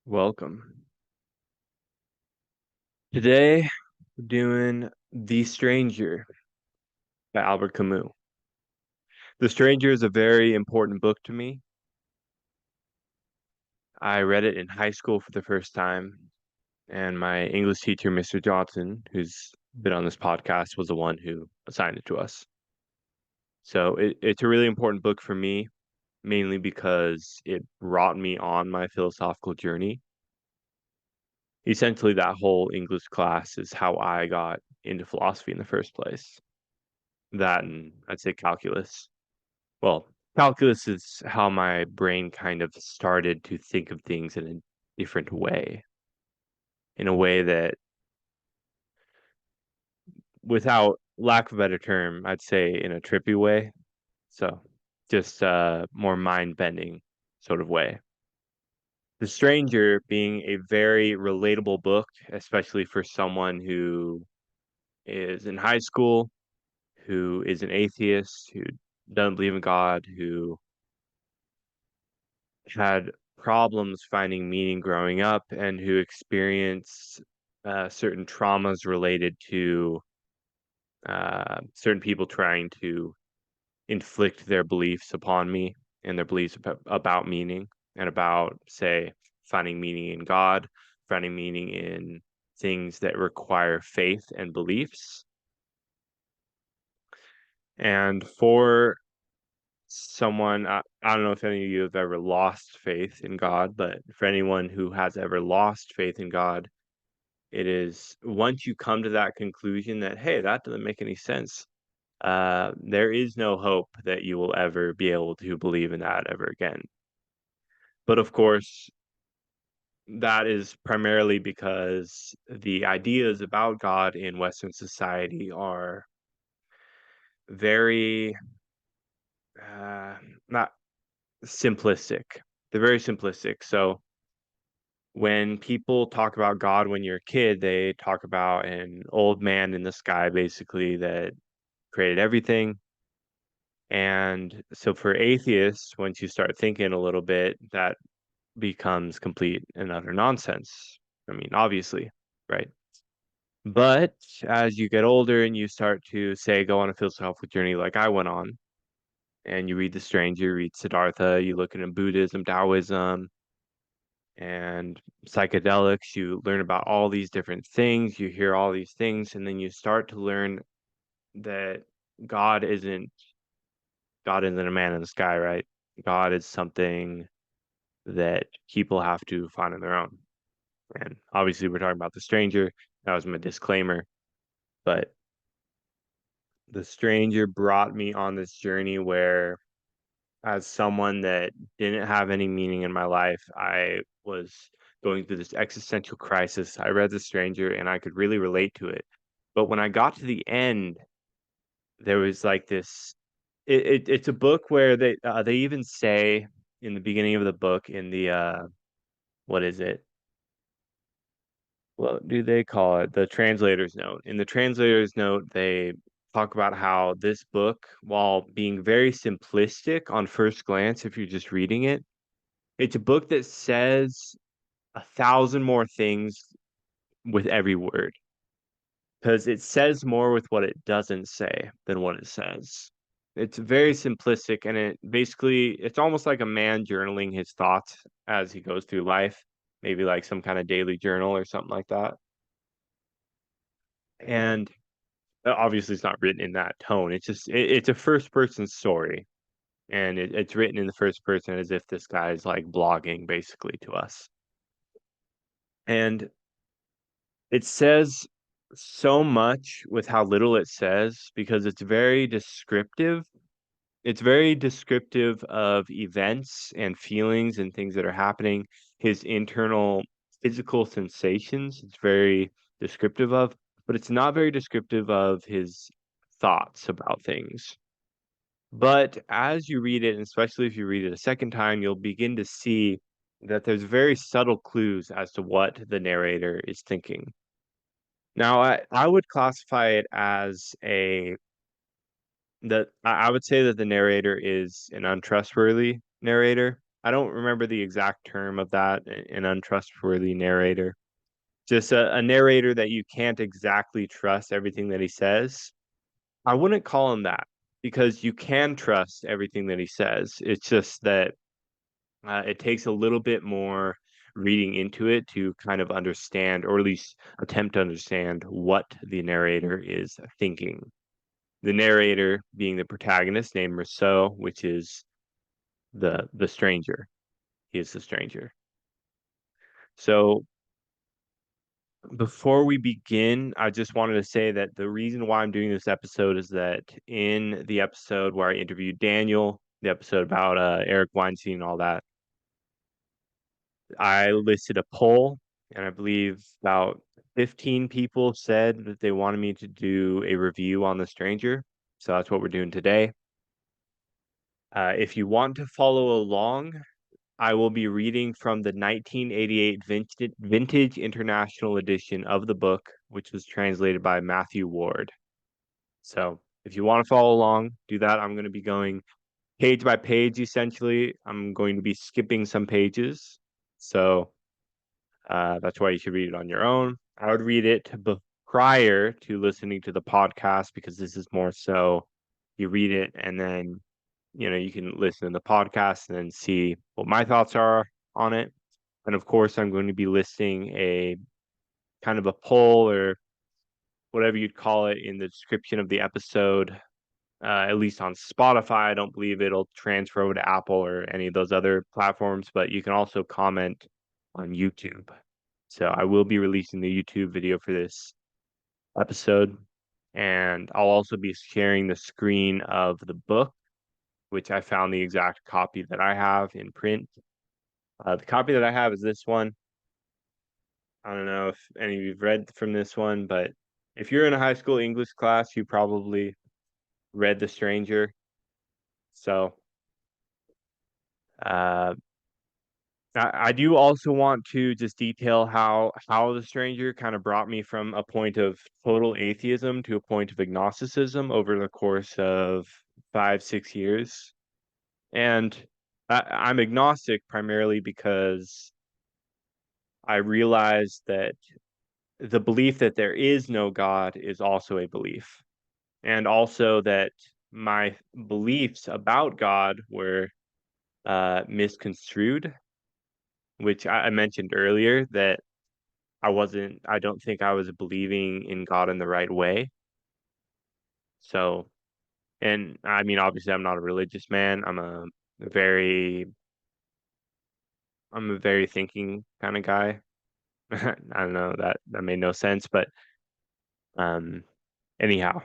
Welcome. Today, we're doing The Stranger by Albert Camus. The Stranger is a very important book to me. I read it in high school for the first time, and my English teacher, Mr. Johnson, who's been on this podcast, was the one who assigned it to us. So it's a really important book for me, mainly because it brought me on my philosophical journey. Essentially, that whole English class is how I got into philosophy in the first place. That and I'd say calculus. Well, calculus is how my brain kind of started to think of things in a different way, in a way that, without lack of a better term, I'd say in a trippy way. So just a more mind-bending sort of way. The Stranger being a very relatable book, especially for someone who is in high school, who is an atheist, who doesn't believe in God, who had problems finding meaning growing up, and who experienced certain traumas related to certain people trying to inflict their beliefs upon me and their beliefs about meaning and about, say, finding meaning in God, finding meaning in things that require faith and beliefs. And for someone, I don't know if any of you have ever lost faith in God, but for anyone who has ever lost faith in God, it is once you come to that conclusion that, hey, that doesn't make any sense, there is no hope that you will ever be able to believe in that ever again. But of course, that is primarily because the ideas about God in Western society are very, not simplistic. They're very simplistic. So when people talk about God when you're a kid, they talk about an old man in the sky, basically, that created everything. And so for atheists, once you start thinking a little bit, that becomes complete and utter nonsense. I mean, obviously, right? But as you get older and you start to, say, go on a philosophical journey like I went on, and you read The Stranger, you read Siddhartha, you look into Buddhism, Taoism, and psychedelics, you learn about all these different things, you hear all these things, and then you start to learn that God isn't God isn't a man in the sky, right? God is something that people have to find on their own. And obviously we're talking about The Stranger. That was my disclaimer. But The Stranger brought me on this journey where, as someone that didn't have any meaning in my life, I was going through this existential crisis. I read The Stranger and I could really relate to it. But when I got to the end, there was like this it's a book where they even say in the beginning of the book, in the what is it? What do they call it? The translator's note. In the translator's note, they talk about how this book, while being very simplistic on first glance, if you're just reading it, it's a book that says 1,000 more things with every word, because it says more with what it doesn't say than what it says. It's very simplistic, and it's almost like a man journaling his thoughts as he goes through life, maybe like some kind of daily journal or something like that. And obviously, it's not written in that tone. It's a first person story, and it's written in the first person as if this guy is like blogging basically to us. And it says so much with how little it says, because it's very descriptive. It's very descriptive of events and feelings and things that are happening, his internal physical sensations. It's very descriptive of, but it's not very descriptive of his thoughts about things. But as you read it, and especially if you read it a second time, you'll begin to see that there's very subtle clues as to what the narrator is thinking. Now, I would classify it as I would say that the narrator is an untrustworthy narrator. I don't remember the exact term of that, an untrustworthy narrator. Just a narrator that you can't exactly trust everything that he says. I wouldn't call him that because you can trust everything that he says. It's just that it takes a little bit more reading into it to kind of understand, or at least attempt to understand, what the narrator is thinking. The narrator being the protagonist named Rousseau, which is the stranger. He is the stranger. So before we begin, I just wanted to say that the reason why I'm doing this episode is that in the episode where I interviewed Daniel, the episode about Eric Weinstein and all that, I listed a poll, and I believe about 15 people said that they wanted me to do a review on The Stranger. So that's what we're doing today. If you want to follow along, I will be reading from the 1988 vintage International Edition of the book, which was translated by Matthew Ward. So if you want to follow along, do that. I'm going to be going page by page, essentially. I'm going to be skipping some pages. So that's why you should read it on your own. I would read it prior to listening to the podcast because this is more so you read it and then you can listen to the podcast and then see what my thoughts are on it. And of course, I'm going to be listing a kind of a poll or whatever you'd call it in the description of the episode. At least on Spotify, I don't believe it'll transfer over to Apple or any of those other platforms, but you can also comment on YouTube. So I will be releasing the YouTube video for this episode, and I'll also be sharing the screen of the book, which I found the exact copy that I have in print. The copy that I have is this one. I don't know if any of you've read from this one, but if you're in a high school English class, you probably read The Stranger. So uh, I do also want to just detail how The Stranger kind of brought me from a point of total atheism to a point of agnosticism over the course of 5-6 years. And I'm agnostic primarily because I realized that the belief that there is no God is also a belief. And also that my beliefs about God were misconstrued, which I mentioned earlier that I don't think I was believing in God in the right way. So, and I mean, obviously, I'm not a religious man. Very, I'm a very thinking kind of guy. I don't know, that made no sense, but um, anyhow,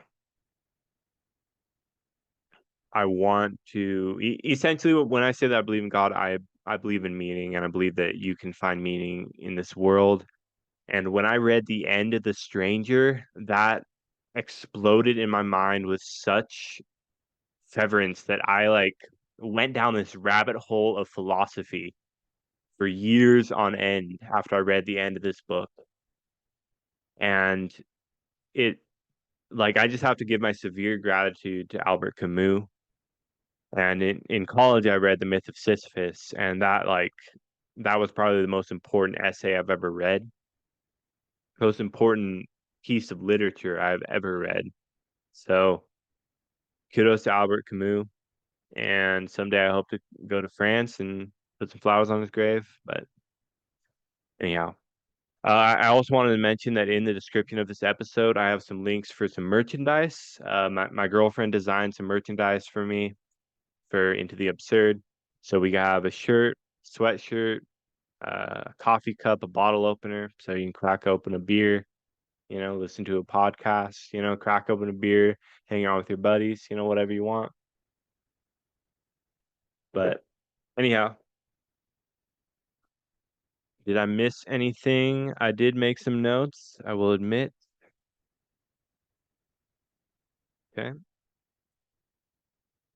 I want to essentially when I say that I believe in God, I believe in meaning, and I believe that you can find meaning in this world. And when I read the end of The Stranger, that exploded in my mind with such severance that I like went down this rabbit hole of philosophy for years on end after I read the end of this book. And it like I just have to give my severe gratitude to Albert Camus. And in college I read The Myth of Sisyphus, and that was probably the most important essay I've ever read. Most important piece of literature I've ever read. So kudos to Albert Camus. And someday I hope to go to France and put some flowers on his grave. But anyhow, I also wanted to mention that in the description of this episode, I have some links for some merchandise. My girlfriend designed some merchandise for me for Into the Absurd. So we have a shirt, sweatshirt, a coffee cup, a bottle opener, so you can crack open a beer, listen to a podcast, crack open a beer, hang out with your buddies, whatever you want. But anyhow, did I miss anything? I did make some notes, I will admit. Okay.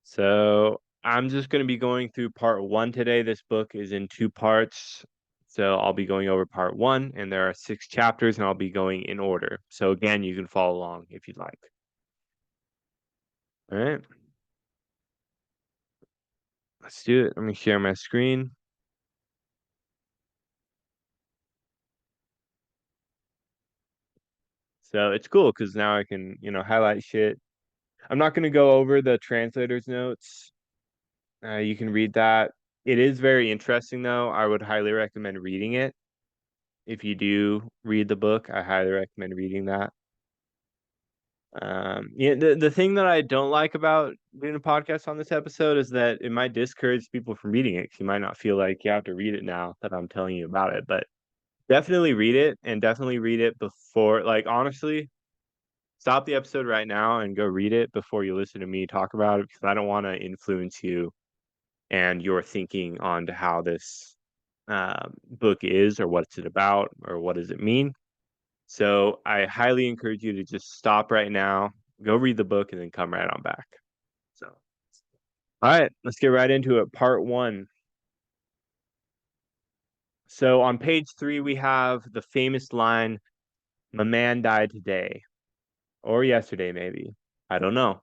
So I'm just going to be going through part one today. This book is in two parts. So I'll be going over part one, and there are 6 chapters, and I'll be going in order. So again, you can follow along if you'd like. All right. Let's do it. Let me share my screen. So it's cool because now I can, highlight shit. I'm not going to go over the translator's notes. You can read that. It is very interesting, though. I would highly recommend reading it. If you do read the book, I highly recommend reading that. Yeah, the thing that I don't like about doing a podcast on this episode is that it might discourage people from reading it 'cause you might not feel like you have to read it now that I'm telling you about it. But definitely read it, and definitely read it before, like, honestly, stop the episode right now and go read it before you listen to me talk about it because I don't want to influence you and your thinking on to how this book is or what's it about or what does it mean. So I highly encourage you to just stop right now, go read the book, and then come right on back. So, all right, let's get right into it. Part one. So on page 3, we have the famous line, "My man died today," or yesterday, maybe. I don't know.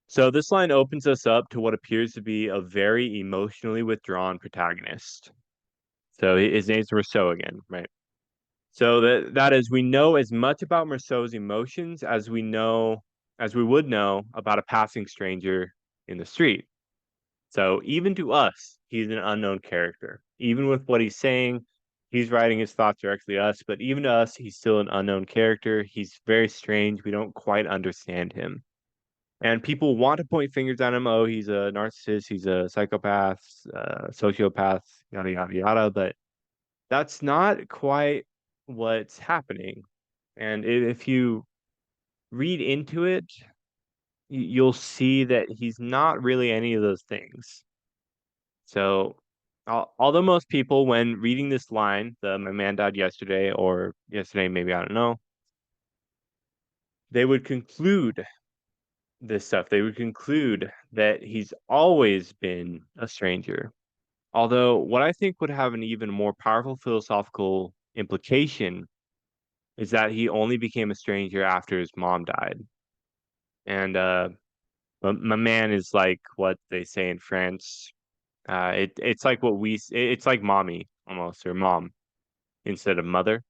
So this line opens us up to what appears to be a very emotionally withdrawn protagonist. So his name's Rousseau again, right? So that is, we know as much about Rousseau's emotions as we would know about a passing stranger in the street. So even to us, he's an unknown character. Even with what he's saying, he's writing his thoughts directly to us, but even to us, he's still an unknown character. He's very strange. We don't quite understand him. And people want to point fingers at him. Oh, he's a narcissist, he's a psychopath, sociopath, yada, yada, yada. But that's not quite what's happening. And if you read into it, you'll see that he's not really any of those things. So, although most people, when reading this line, my man died yesterday, or yesterday, maybe, I don't know, they would conclude this stuff. They would conclude that he's always been a stranger. Although, what I think would have an even more powerful philosophical implication is that he only became a stranger after his mom died. And my man is like what they say in France. It's like it's like mommy almost, or mom instead of mother.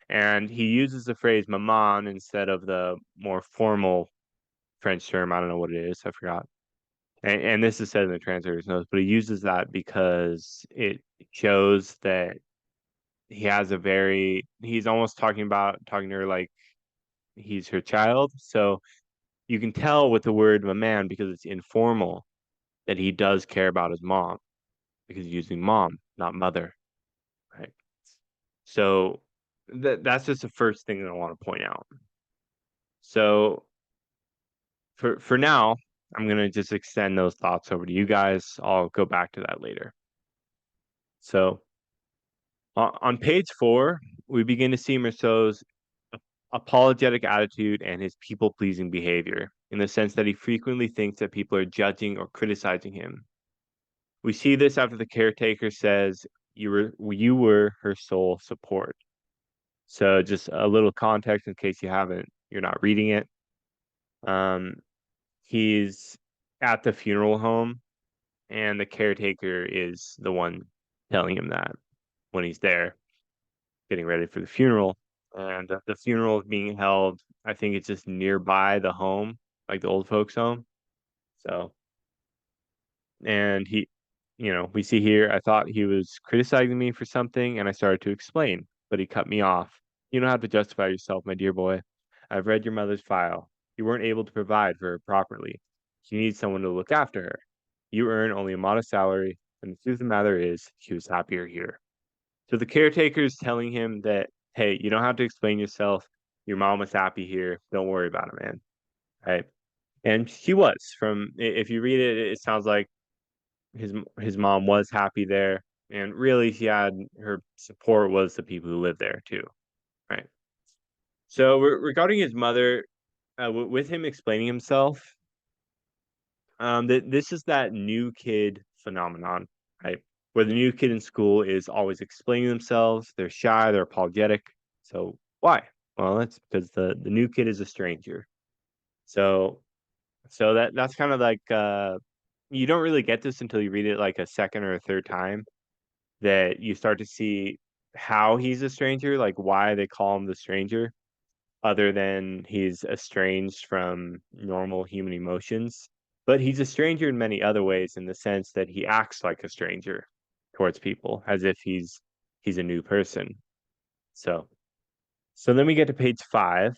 And he uses the phrase maman instead of the more formal French term. I don't know what it is. I forgot. And this is said in the translator's notes, but he uses that because it shows that he's almost talking to her like he's her child. So you can tell with the word my man because it's informal that he does care about his mom because he's using mom, not mother, right? So that's just the first thing that I want to point out. So for now, I'm gonna just extend those thoughts over to you guys. I'll go back to that later. So on page 4, we begin to see Rousseau's apologetic attitude and his people-pleasing behavior, in the sense that he frequently thinks that people are judging or criticizing him. We see this after the caretaker says, you were her sole support. So just a little context in case you're not reading it. Um, he's at the funeral home, and the caretaker is the one telling him that when he's there, getting ready for the funeral. And the funeral is being held, I think it's just nearby the home, like the old folks' home. So, and we see here, I thought he was criticizing me for something, and I started to explain, but he cut me off. You don't have to justify yourself, my dear boy. I've read your mother's file. You weren't able to provide for her properly. She needs someone to look after her. You earn only a modest salary, and the truth of the matter is, she was happier here. So the caretaker is telling him that, hey, you don't have to explain yourself. Your mom was happy here. Don't worry about it, man. Right? And she was. If you read it, it sounds like his mom was happy there, and really, she had her support was the people who lived there too, right? So regarding his mother, with him explaining himself, that this is that new kid phenomenon, right? Where the new kid in school is always explaining themselves. They're shy. They're apologetic. So why? Well, that's because the new kid is a stranger. So that's kind of like you don't really get this until you read it like a second or a third time, that you start to see how he's a stranger, like why they call him the stranger, other than he's estranged from normal human emotions. But he's a stranger in many other ways in the sense that he acts like a stranger towards people, as if he's a new person. So so then we get to page 5,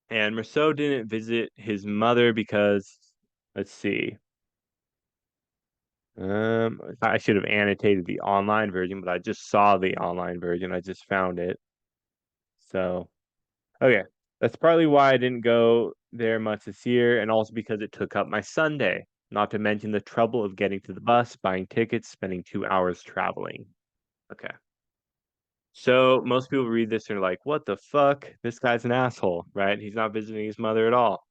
and Rousseau didn't visit his mother because, let's see, I should have annotated the online version, but I just saw the online version. I just found it. So, okay. That's partly why I didn't go there much this year, and also because it took up my Sunday. Not to mention the trouble of getting to the bus, buying tickets, spending 2 hours traveling. Okay. So most people read this and are like, what the fuck? This guy's an asshole, right? He's not visiting his mother at all.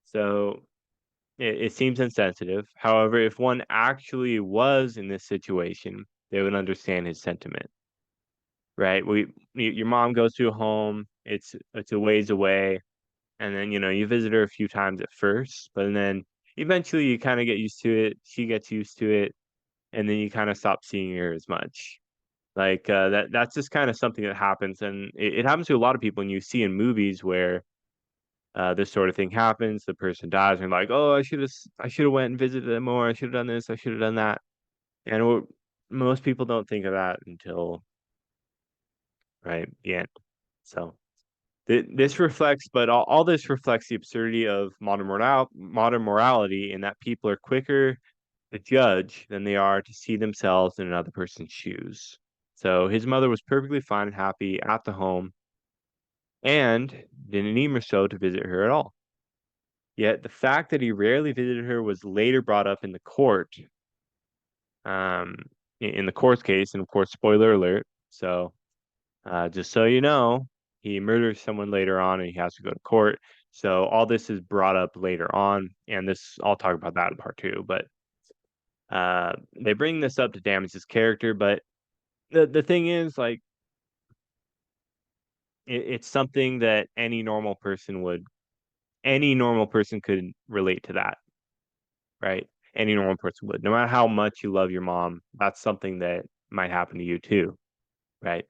So it seems insensitive. However, if one actually was in this situation, they would understand his sentiment, right? Your mom goes to a home, it's a ways away, and then you visit her a few times at first, but then eventually you kind of get used to it. She gets used to it, and then you kind of stop seeing her as much. Like that's just kind of something that happens, and it happens to a lot of people. And you see in movies where this sort of thing happens, the person dies, and like, oh, I should have went and visited them more. I should have done this. I should have done that. And most people don't think of that until right the end. So this reflects, but all this reflects the absurdity of modern morality, in that people are quicker to judge than they are to see themselves in another person's shoes. So his mother was perfectly fine and happy at the home, and didn't need Rousseau to visit her at all. Yet the fact that he rarely visited her was later brought up in the court, um, in the court case, and of course, spoiler alert. So, just so you know, he murders someone later on, and he has to go to court. So all this is brought up later on, and this I'll talk about that in part 2. But they bring this up to damage his character. But the thing is, like, it's something that any normal person could relate to that, right? Any normal person would. No matter how much you love your mom, that's something that might happen to you too, right?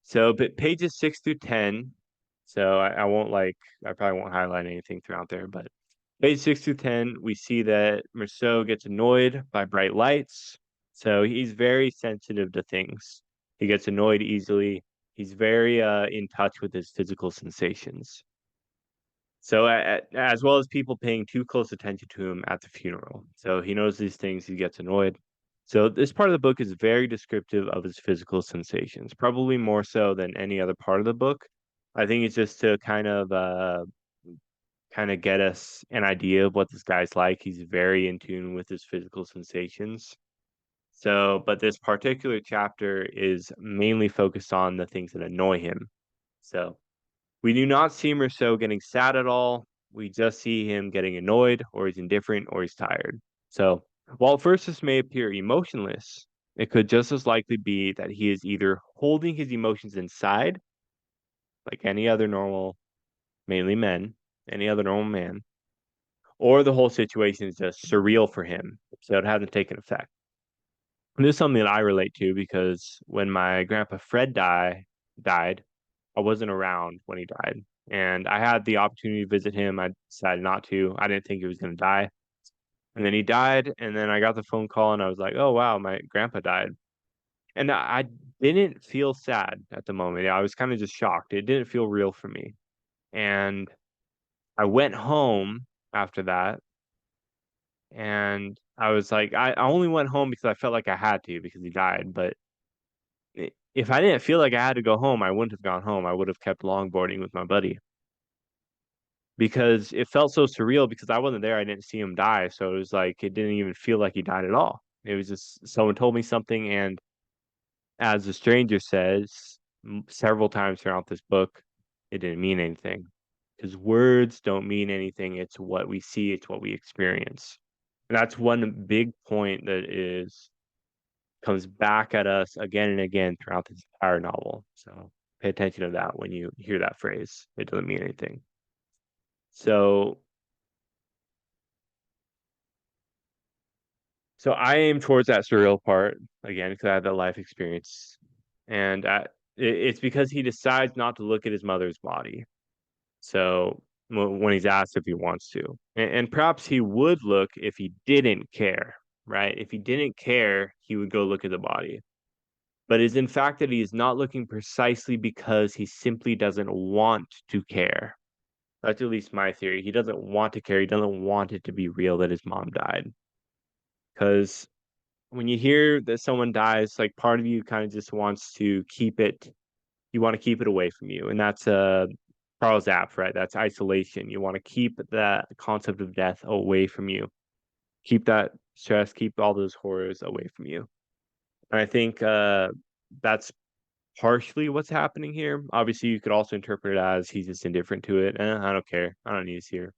So, but pages 6 through 10. So I probably won't highlight anything throughout there, but page 6 through 10, we see that Merceau gets annoyed by bright lights. So he's very sensitive to things. He gets annoyed easily. He's very in touch with his physical sensations. So, as well as people paying too close attention to him at the funeral. So he knows these things, he gets annoyed. So this part of the book is very descriptive of his physical sensations, probably more so than any other part of the book. I think it's just to kind of get us an idea of what this guy's like. He's very in tune with his physical sensations. So, but this particular chapter is mainly focused on the things that annoy him. So, we do not see Rousseau getting sad at all. We just see him getting annoyed, or he's indifferent, or he's tired. So, while at first this may appear emotionless, it could just as likely be that he is either holding his emotions inside, like any other normal, mainly men, any other normal man, or the whole situation is just surreal for him, so it hasn't taken effect. And this is something that I relate to because when my grandpa Fred died, I wasn't around when he died. And I had the opportunity to visit him. I decided not to. I didn't think he was going to die. And then he died. And then I got the phone call and I was like, oh, wow, my grandpa died. And I didn't feel sad at the moment. I was kind of just shocked. It didn't feel real for me. And I went home after that. And I was like, I only went home because I felt like I had to because he died. But if I didn't feel like I had to go home, I wouldn't have gone home. I would have kept longboarding with my buddy because it felt so surreal because I wasn't there. I didn't see him die. So it was like, it didn't even feel like he died at all. It was just someone told me something. And as the stranger says several times throughout this book, it didn't mean anything because words don't mean anything. It's what we see, it's what we experience. And that's one big point that is comes back at us again and again throughout this entire novel. So pay attention to that when you hear that phrase. It doesn't mean anything. So So I aim towards that surreal part again because I have that life experience, and it's because he decides not to look at his mother's body. So when he's asked if he wants to, and perhaps he would look if he didn't care, right? If he didn't care, he would go look at the body. But it's in fact that he is not looking precisely because he simply doesn't want to care. That's at least my theory. He doesn't want to care. He doesn't want it to be real that his mom died. Because when you hear that someone dies, like part of you kind of just wants to keep it, you want to keep it away from you. And that's Charles Zapp, right? That's isolation. You want to keep that concept of death away from you. Keep that stress, keep all those horrors away from you. And I think that's partially what's happening here. Obviously, you could also interpret it as he's just indifferent to it. I don't care. I don't need to see her.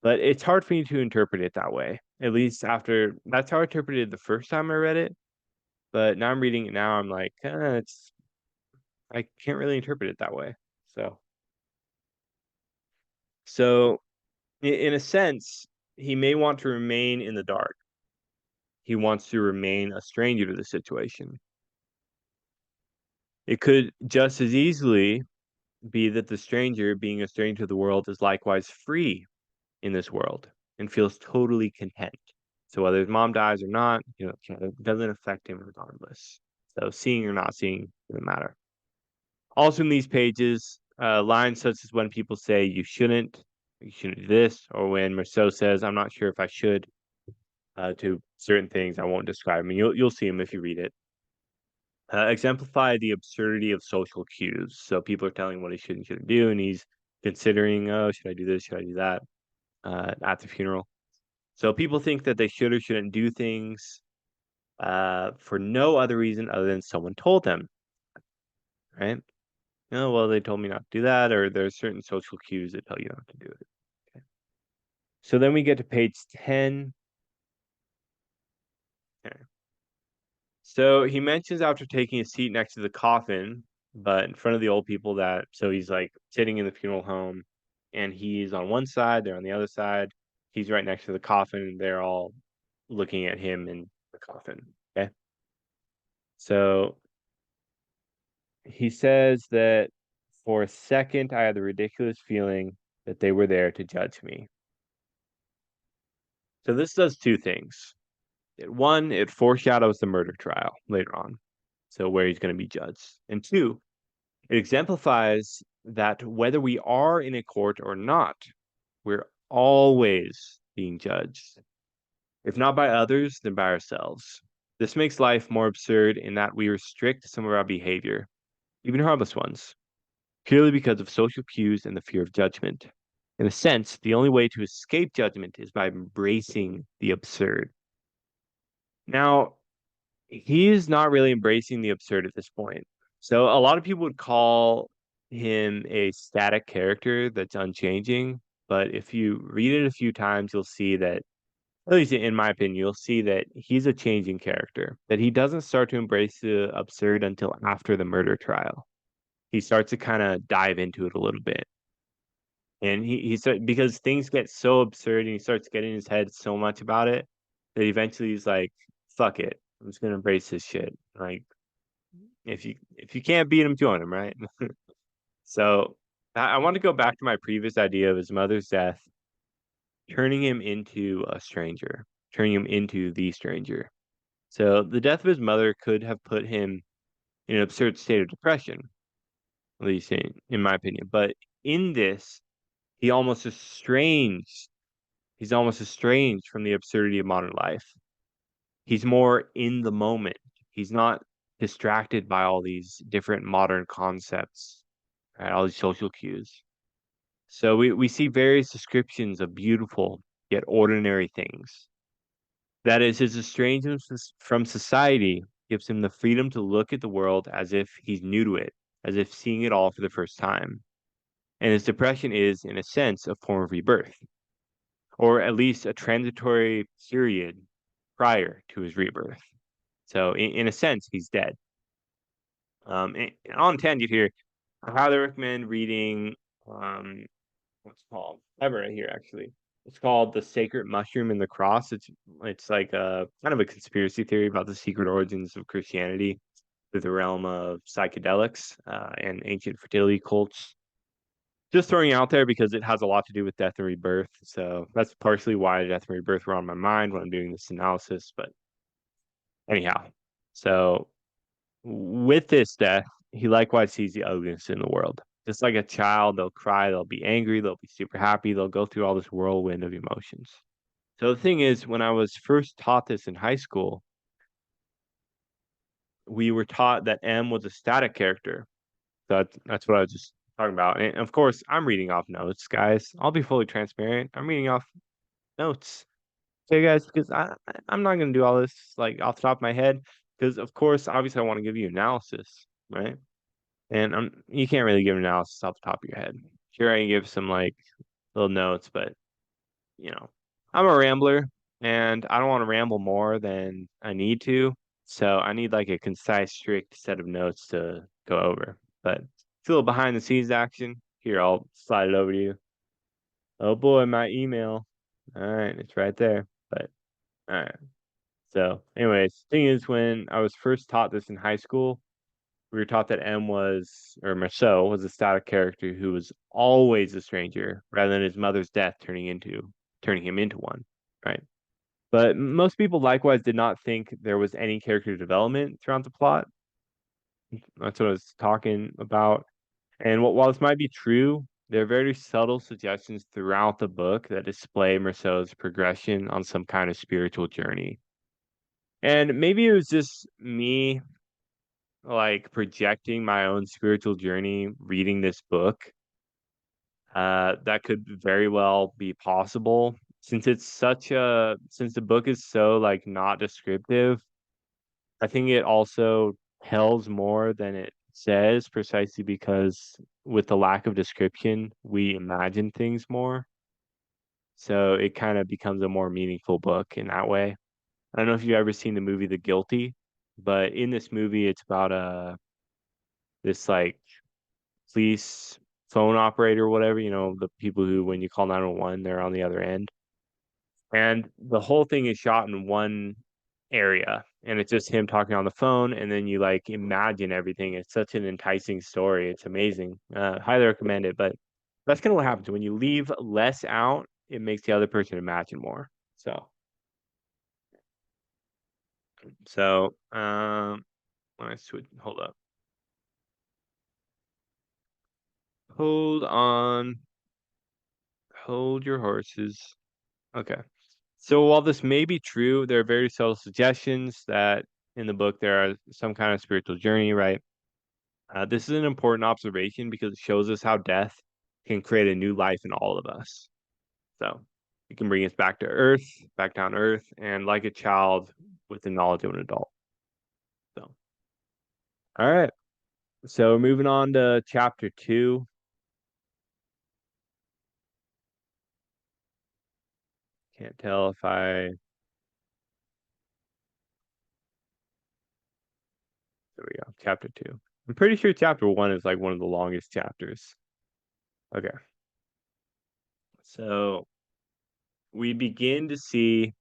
But it's hard for me to interpret it that way. At least after that's how I interpreted it the first time I read it. But now I'm reading it now, I'm like, it's I can't really interpret it that way. So in a sense, he may want to remain in the dark. He wants to remain a stranger to the situation. It could just as easily be that the stranger, being a stranger to the world, is likewise free in this world and feels totally content. So whether his mom dies or not, it doesn't affect him regardless. So seeing or not seeing doesn't matter. Also in these pages, lines such as when people say you shouldn't do this, or when Marceau says, I'm not sure if I should, to certain things, I won't describe them. You'll see them if you read it. Exemplify the absurdity of social cues. So people are telling what he should and shouldn't do, and he's considering, oh, should I do this? Should I do that? At the funeral. So people think that they should or shouldn't do things for no other reason other than someone told them, right? Oh, well, they told me not to do that, or there's certain social cues that tell you not to do it. Okay. So then we get to page 10. Okay. So he mentions after taking a seat next to the coffin, but in front of the old people so he's like sitting in the funeral home and he's on one side, they're on the other side. He's right next to the coffin and they're all looking at him in the coffin. Okay. So he says that for a second, I had the ridiculous feeling that they were there to judge me. So this does two things. One, it foreshadows the murder trial later on, so where he's going to be judged. And two, it exemplifies that whether we are in a court or not, we're always being judged. If not by others, then by ourselves. This makes life more absurd in that we restrict some of our behavior, even harmless ones, purely because of social cues and the fear of judgment. In a sense, the only way to escape judgment is by embracing the absurd. Now, he is not really embracing the absurd at this point. So a lot of people would call him a static character that's unchanging. But if you read it a few times, you'll see that, at least in my opinion, you'll see that he's a changing character, that he doesn't start to embrace the absurd until after the murder trial. He starts to kind of dive into it a little bit. And because things get so absurd and he starts getting in his head so much about it that eventually he's like, fuck it. I'm just gonna embrace this shit. Like if you can't beat him, join him, right? So I want to go back to my previous idea of his mother's death, turning him into a stranger, turning him into the stranger. So the death of his mother could have put him in an absurd state of depression, at least in my opinion. But in this, he almost estranged he's almost estranged from the absurdity of modern life. He's more in the moment. He's not distracted by all these different modern concepts, right? All these social cues. So we see various descriptions of beautiful yet ordinary things. That is, his estrangement from society gives him the freedom to look at the world as if he's new to it, as if seeing it all for the first time. And his depression is, in a sense, a form of rebirth, or at least a transitory period prior to his rebirth. So, in a sense, he's dead. And on tangent here, I highly recommend reading what's it called? I have it right here actually. It's called The Sacred Mushroom and the Cross. It's like a kind of a conspiracy theory about the secret origins of Christianity through the realm of psychedelics and ancient fertility cults. Just throwing it out there because it has a lot to do with death and rebirth. So that's partially why death and rebirth were on my mind when I'm doing this analysis. But anyhow, so with this death, he likewise sees the ugliness in the world. Just like a child, they'll cry, they'll be angry, they'll be super happy, they'll go through all this whirlwind of emotions. So the thing is, when I was first taught this in high school, we were taught that M was a static character. That's what I was just talking about. And of course, I'm reading off notes, guys. I'll be fully transparent. I'm reading off notes. Okay, guys, because I'm not gonna do all this like off the top of my head. Because of course, obviously, I want to give you analysis, right? And you can't really give analysis off the top of your head. Sure, I can give some like little notes, but you know, I'm a rambler and I don't want to ramble more than I need to. So I need like a concise, strict set of notes to go over. But it's a little behind the scenes action. Here, I'll slide it over to you. Oh boy, my email. All right, it's right there. But all right. So, anyways, thing is, when I was first taught this in high school, we were taught that Marceau was a static character who was always a stranger, rather than his mother's death turning him into one, right? But most people likewise did not think there was any character development throughout the plot. That's what I was talking about. And while this might be true, there are very subtle suggestions throughout the book that display Marceau's progression on some kind of spiritual journey. And maybe it was just me like projecting my own spiritual journey reading this book. That could very well be possible since the book is so like not descriptive. I think it also tells more than it says precisely because with the lack of description, we imagine things more. So it kind of becomes a more meaningful book in that way. I don't know if you've ever seen the movie The Guilty, but in this movie, it's about this like police phone operator or whatever, the people who, when you call 911, they're on the other end. And the whole thing is shot in one area, and it's just him talking on the phone, and then you like imagine everything. It's such an enticing story. It's amazing. Highly recommend it. But that's kind of what happens when you leave less out, it makes the other person imagine more. So when I switch, hold up. Hold on. Hold your horses. Okay. So while this may be true, there are very subtle suggestions that in the book there are some kind of spiritual journey, right? This is an important observation because it shows us how death can create a new life in all of us. So it can bring us back to earth, back down to earth, and like a child with the knowledge of an adult. So, all right. So moving on to chapter 2. Can't tell if there we go. Chapter 2. I'm pretty sure chapter 1 is like one of the longest chapters. Okay. So we begin to see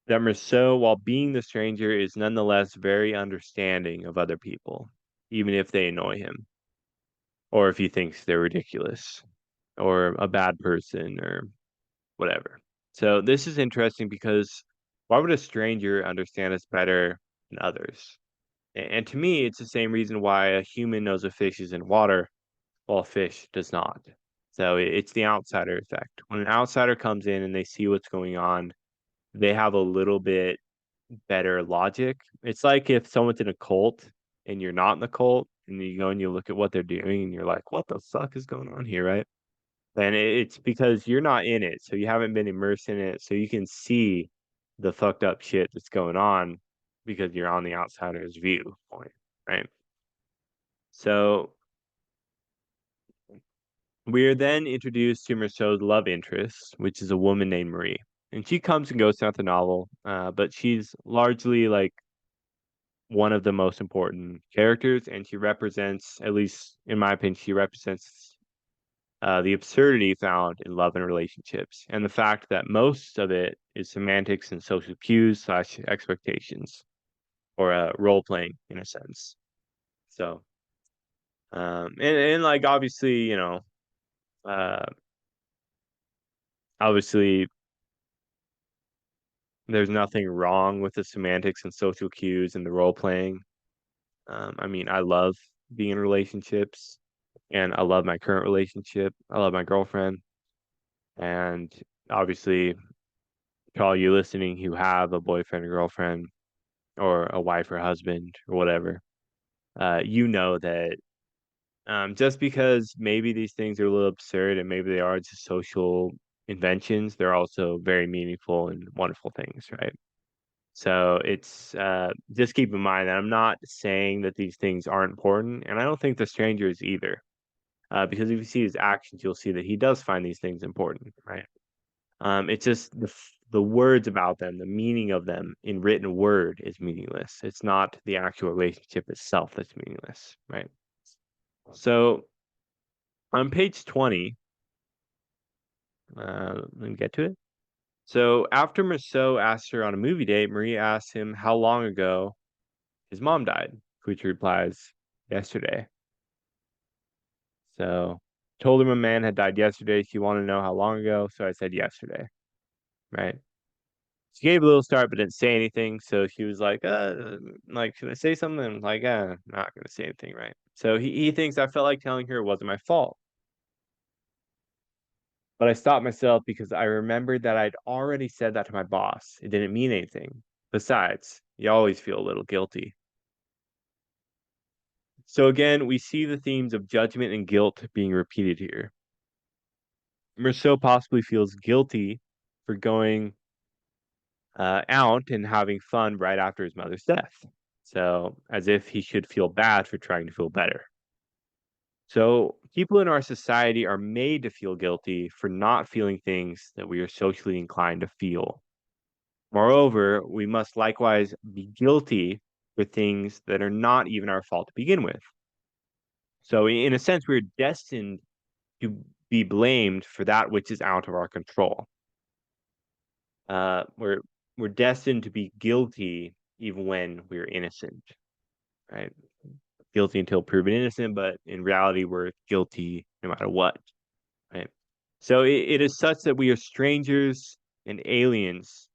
that Rousseau, while being the stranger, is nonetheless very understanding of other people, even if they annoy him, or if he thinks they're ridiculous, or a bad person, or whatever. So this is interesting because why would a stranger understand us better than others? And to me, it's the same reason why a human knows a fish is in water, while a fish does not. So it's the outsider effect. When an outsider comes in and they see what's going on, they have a little bit better logic. It's like if someone's in a cult and you're not in the cult and you go and you look at what they're doing and you're like, what the fuck is going on here, right? And it's because you're not in it, so you haven't been immersed in it, so you can see the fucked up shit that's going on because you're on the outsider's viewpoint, right? So we are then introduced to Marceau's love interest, which is a woman named Marie. And she comes and goes throughout the novel, but she's largely like one of the most important characters, and she represents, at least in my opinion, she represents the absurdity found in love and relationships, and the fact that most of it is semantics and social cues slash expectations, or role playing in a sense. So, and like obviously, uh, obviously there's nothing wrong with the semantics and social cues and the role playing. I mean, I love being in relationships, and I love my current relationship. I love my girlfriend, and obviously, to all you listening who have a boyfriend or girlfriend, or a wife or husband or whatever, you know that just because maybe these things are a little absurd and maybe they are just social inventions, they're also very meaningful and wonderful things, right? So it's just keep in mind that I'm not saying that these things aren't important, and I don't think the stranger is either. Because if you see his actions, you'll see that he does find these things important, right? It's just the words about them, the meaning of them in written word is meaningless. It's not the actual relationship itself that's meaningless, right? So on page 20, let me get to it. So after Marceau asks her on a movie date, Marie asks him how long ago his mom died, which he replies, yesterday. So told him a man had died yesterday. She wanted to know how long ago, so I said yesterday, right? She gave a little start but didn't say anything, so she was like, should I say something? I'm like, not gonna say anything, right? So he thinks I felt like telling her it wasn't my fault. But I stopped myself because I remembered that I'd already said that to my boss. It didn't mean anything. Besides, you always feel a little guilty. So again, we see the themes of judgment and guilt being repeated here. Merceau possibly feels guilty for going out and having fun right after his mother's death. So, as if he should feel bad for trying to feel better. So, people in our society are made to feel guilty for not feeling things that we are socially inclined to feel. Moreover, we must likewise be guilty for things that are not even our fault to begin with. So, in a sense, we're destined to be blamed for that which is out of our control. We're destined to be guilty even when we're innocent, right? Guilty until proven innocent, but in reality, we're guilty no matter what, right? So it is such that we are strangers and aliens.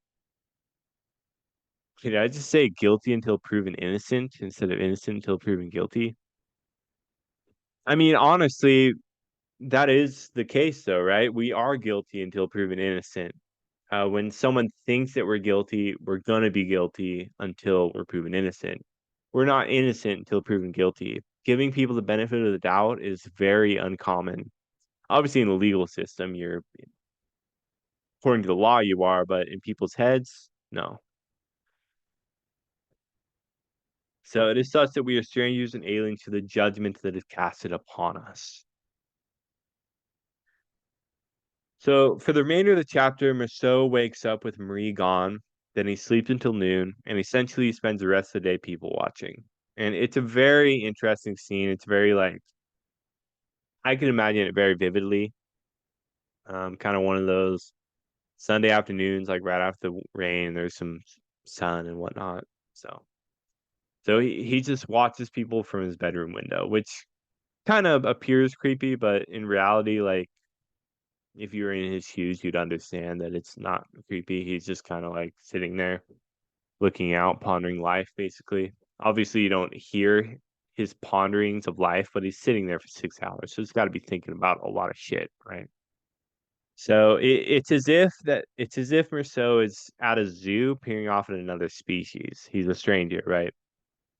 Did I just say guilty until proven innocent instead of innocent until proven guilty? I mean, honestly, that is the case, though, right? We are guilty until proven innocent. When someone thinks that we're guilty, we're gonna be guilty until we're proven innocent. We're not innocent until proven guilty. Giving people the benefit of the doubt is very uncommon. Obviously, in the legal system, you're according to the law, you are, but in people's heads, no. So it is such that we are strangers and aliens to the judgment that is casted upon us. So for the remainder of the chapter, Marceau wakes up with Marie gone, then he sleeps until noon, and essentially spends the rest of the day people watching. And it's a very interesting scene. It's very like I can imagine it very vividly. Kind of one of those Sunday afternoons, like right after the rain, there's some sun and whatnot. So he just watches people from his bedroom window, which kind of appears creepy, but in reality, like if you were in his shoes, you'd understand that it's not creepy. He's just kind of like sitting there looking out, pondering life, basically. Obviously, you don't hear his ponderings of life, but he's sitting there for 6 hours. So he's got to be thinking about a lot of shit, right? So it's as if Merceau is at a zoo peering off at another species. He's a stranger, right?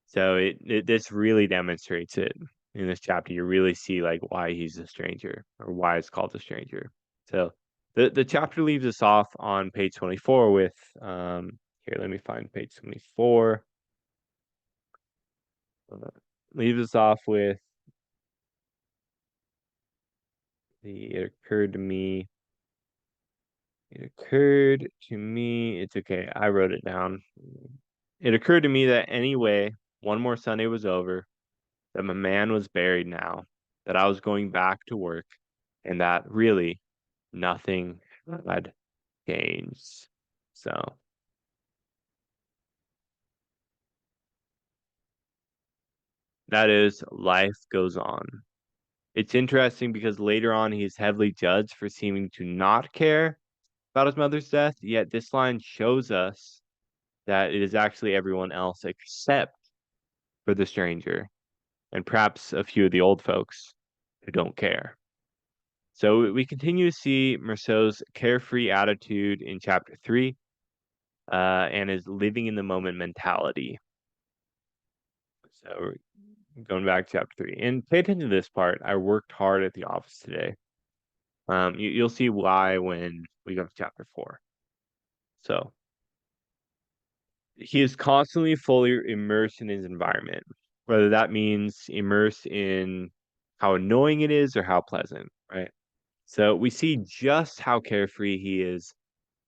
So this really demonstrates it in this chapter. You really see like why he's a stranger or why it's called a stranger. So the chapter leaves us off on page 24 with here, let me find page 24. Leaves us off with it occurred to me. It occurred to me. It's okay. I wrote it down. It occurred to me that anyway, one more Sunday was over, that my man was buried now, that I was going back to work. and that really nothing had changed. So that is life goes on. It's interesting because later on he's heavily judged for seeming to not care about his mother's death, yet this line shows us that it is actually everyone else except for the stranger and perhaps a few of the old folks who don't care. So we continue to see Merceau's carefree attitude in chapter 3 and his living in the moment mentality. So going back to chapter 3. And pay attention to this part. I worked hard at the office today. You'll see why when we go to chapter 4. So he is constantly fully immersed in his environment, whether that means immersed in how annoying it is or how pleasant, right? So we see just how carefree he is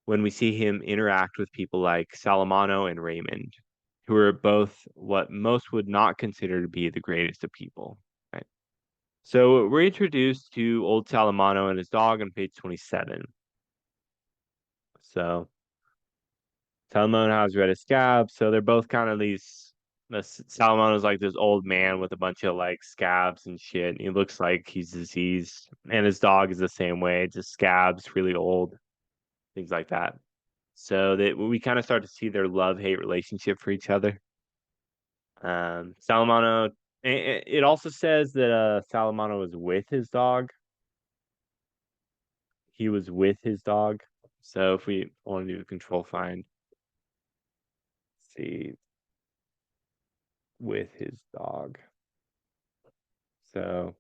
when we see him interact with people like Salamano and Raymond, who are both what most would not consider to be the greatest of people, right? So we're introduced to old Salamano and his dog on page 27. So Salamano has red scabs, so they're both kind of these. Salamano's like this old man with a bunch of like scabs and shit. He looks like he's diseased, and his dog is the same way, just scabs, really old, things like that. So that we kind of start to see their love-hate relationship for each other. Salamano. It also says that Salamano was with his dog. He was with his dog. So if we want to do a control find, see with his dog. So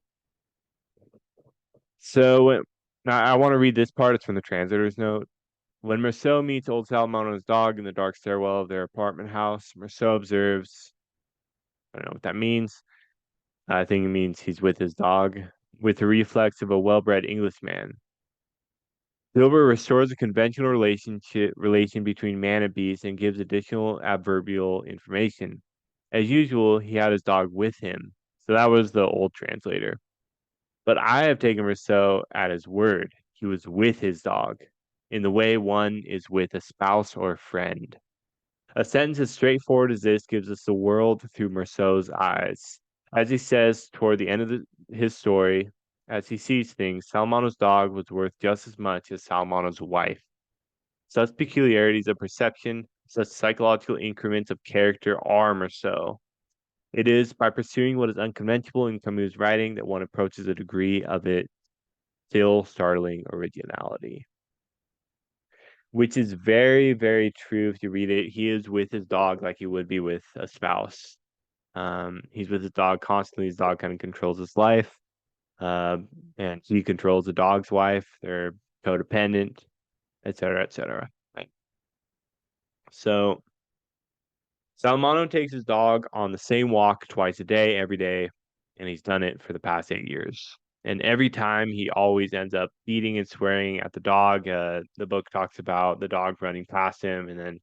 now I want to read this part. It's from the translator's note. When Merceau meets old Salamano's dog in the dark stairwell of their apartment house, Merceau observes, I don't know what that means. I think it means he's with his dog, with the reflex of a well-bred Englishman. Silver restores a conventional relation between man and beast and gives additional adverbial information. As usual, he had his dog with him. So that was the old translator. But I have taken Rousseau at his word. He was with his dog, in the way one is with a spouse or a friend. A sentence as straightforward as this gives us the world through Rousseau's eyes. As he says toward the end of his story, as he sees things, Salmano's dog was worth just as much as Salmano's wife. Such peculiarities of perception, such psychological increments of character are Rousseau. It is by pursuing what is unconventional in Camus' writing that one approaches a degree of its still startling originality. Which is very, very true if you read it. He is with his dog like he would be with a spouse. He's with his dog constantly. His dog kind of controls his life. And he controls the dog's wife. They're codependent, etc., etc. Right. So Salmano takes his dog on the same walk twice a day, every day, and he's done it for the past 8 years. And every time he always ends up beating and swearing at the dog. The book talks about the dog running past him, and then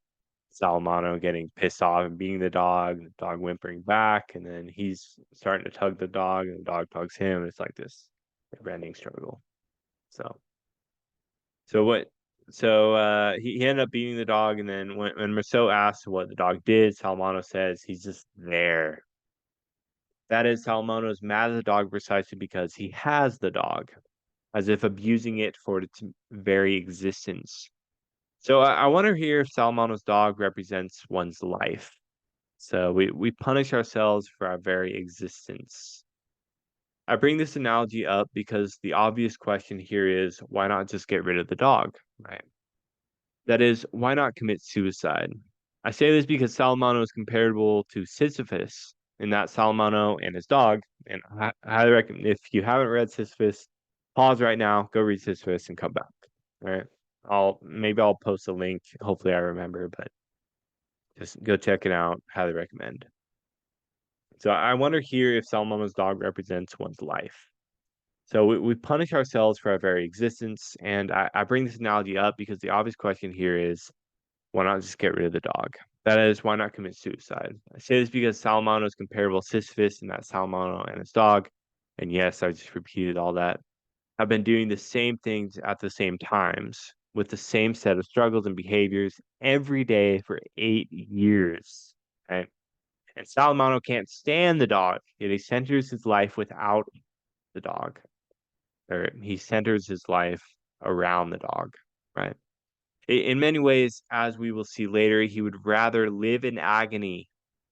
Salamano getting pissed off and beating the dog whimpering back, and then he's starting to tug the dog, and the dog tugs him. It's like this never-ending struggle. So, so what? So he ended up beating the dog, and then when Marceau asks what the dog did, Salamano says he's just there. That is, Salamano is mad at the dog precisely because he has the dog, as if abusing it for its very existence. So I wonder here if Salamano's dog represents one's life. So we punish ourselves for our very existence. I bring this analogy up because the obvious question here is why not just get rid of the dog, right? That is, why not commit suicide? I say this because Salamano is comparable to Sisyphus in that Salamano and his dog, and I highly recommend if you haven't read Sisyphus, pause right now, go read Sisyphus and come back. All right. I'll post a link. Hopefully I remember, but just go check it out. Highly recommend. So I wonder here if Salamano's dog represents one's life. So we punish ourselves for our very existence, and I bring this analogy up because the obvious question here is why not just get rid of the dog? That is, why not commit suicide? I say this because Salamano is comparable to Sisyphus and that Salamano and his dog. And yes, I just repeated all that. have been doing the same things at the same times with the same set of struggles and behaviors every day for 8 years. Right? And Salamano can't stand the dog, yet he centers his life without the dog, or he centers his life around the dog, right? In many ways, as we will see later, he would rather live in agony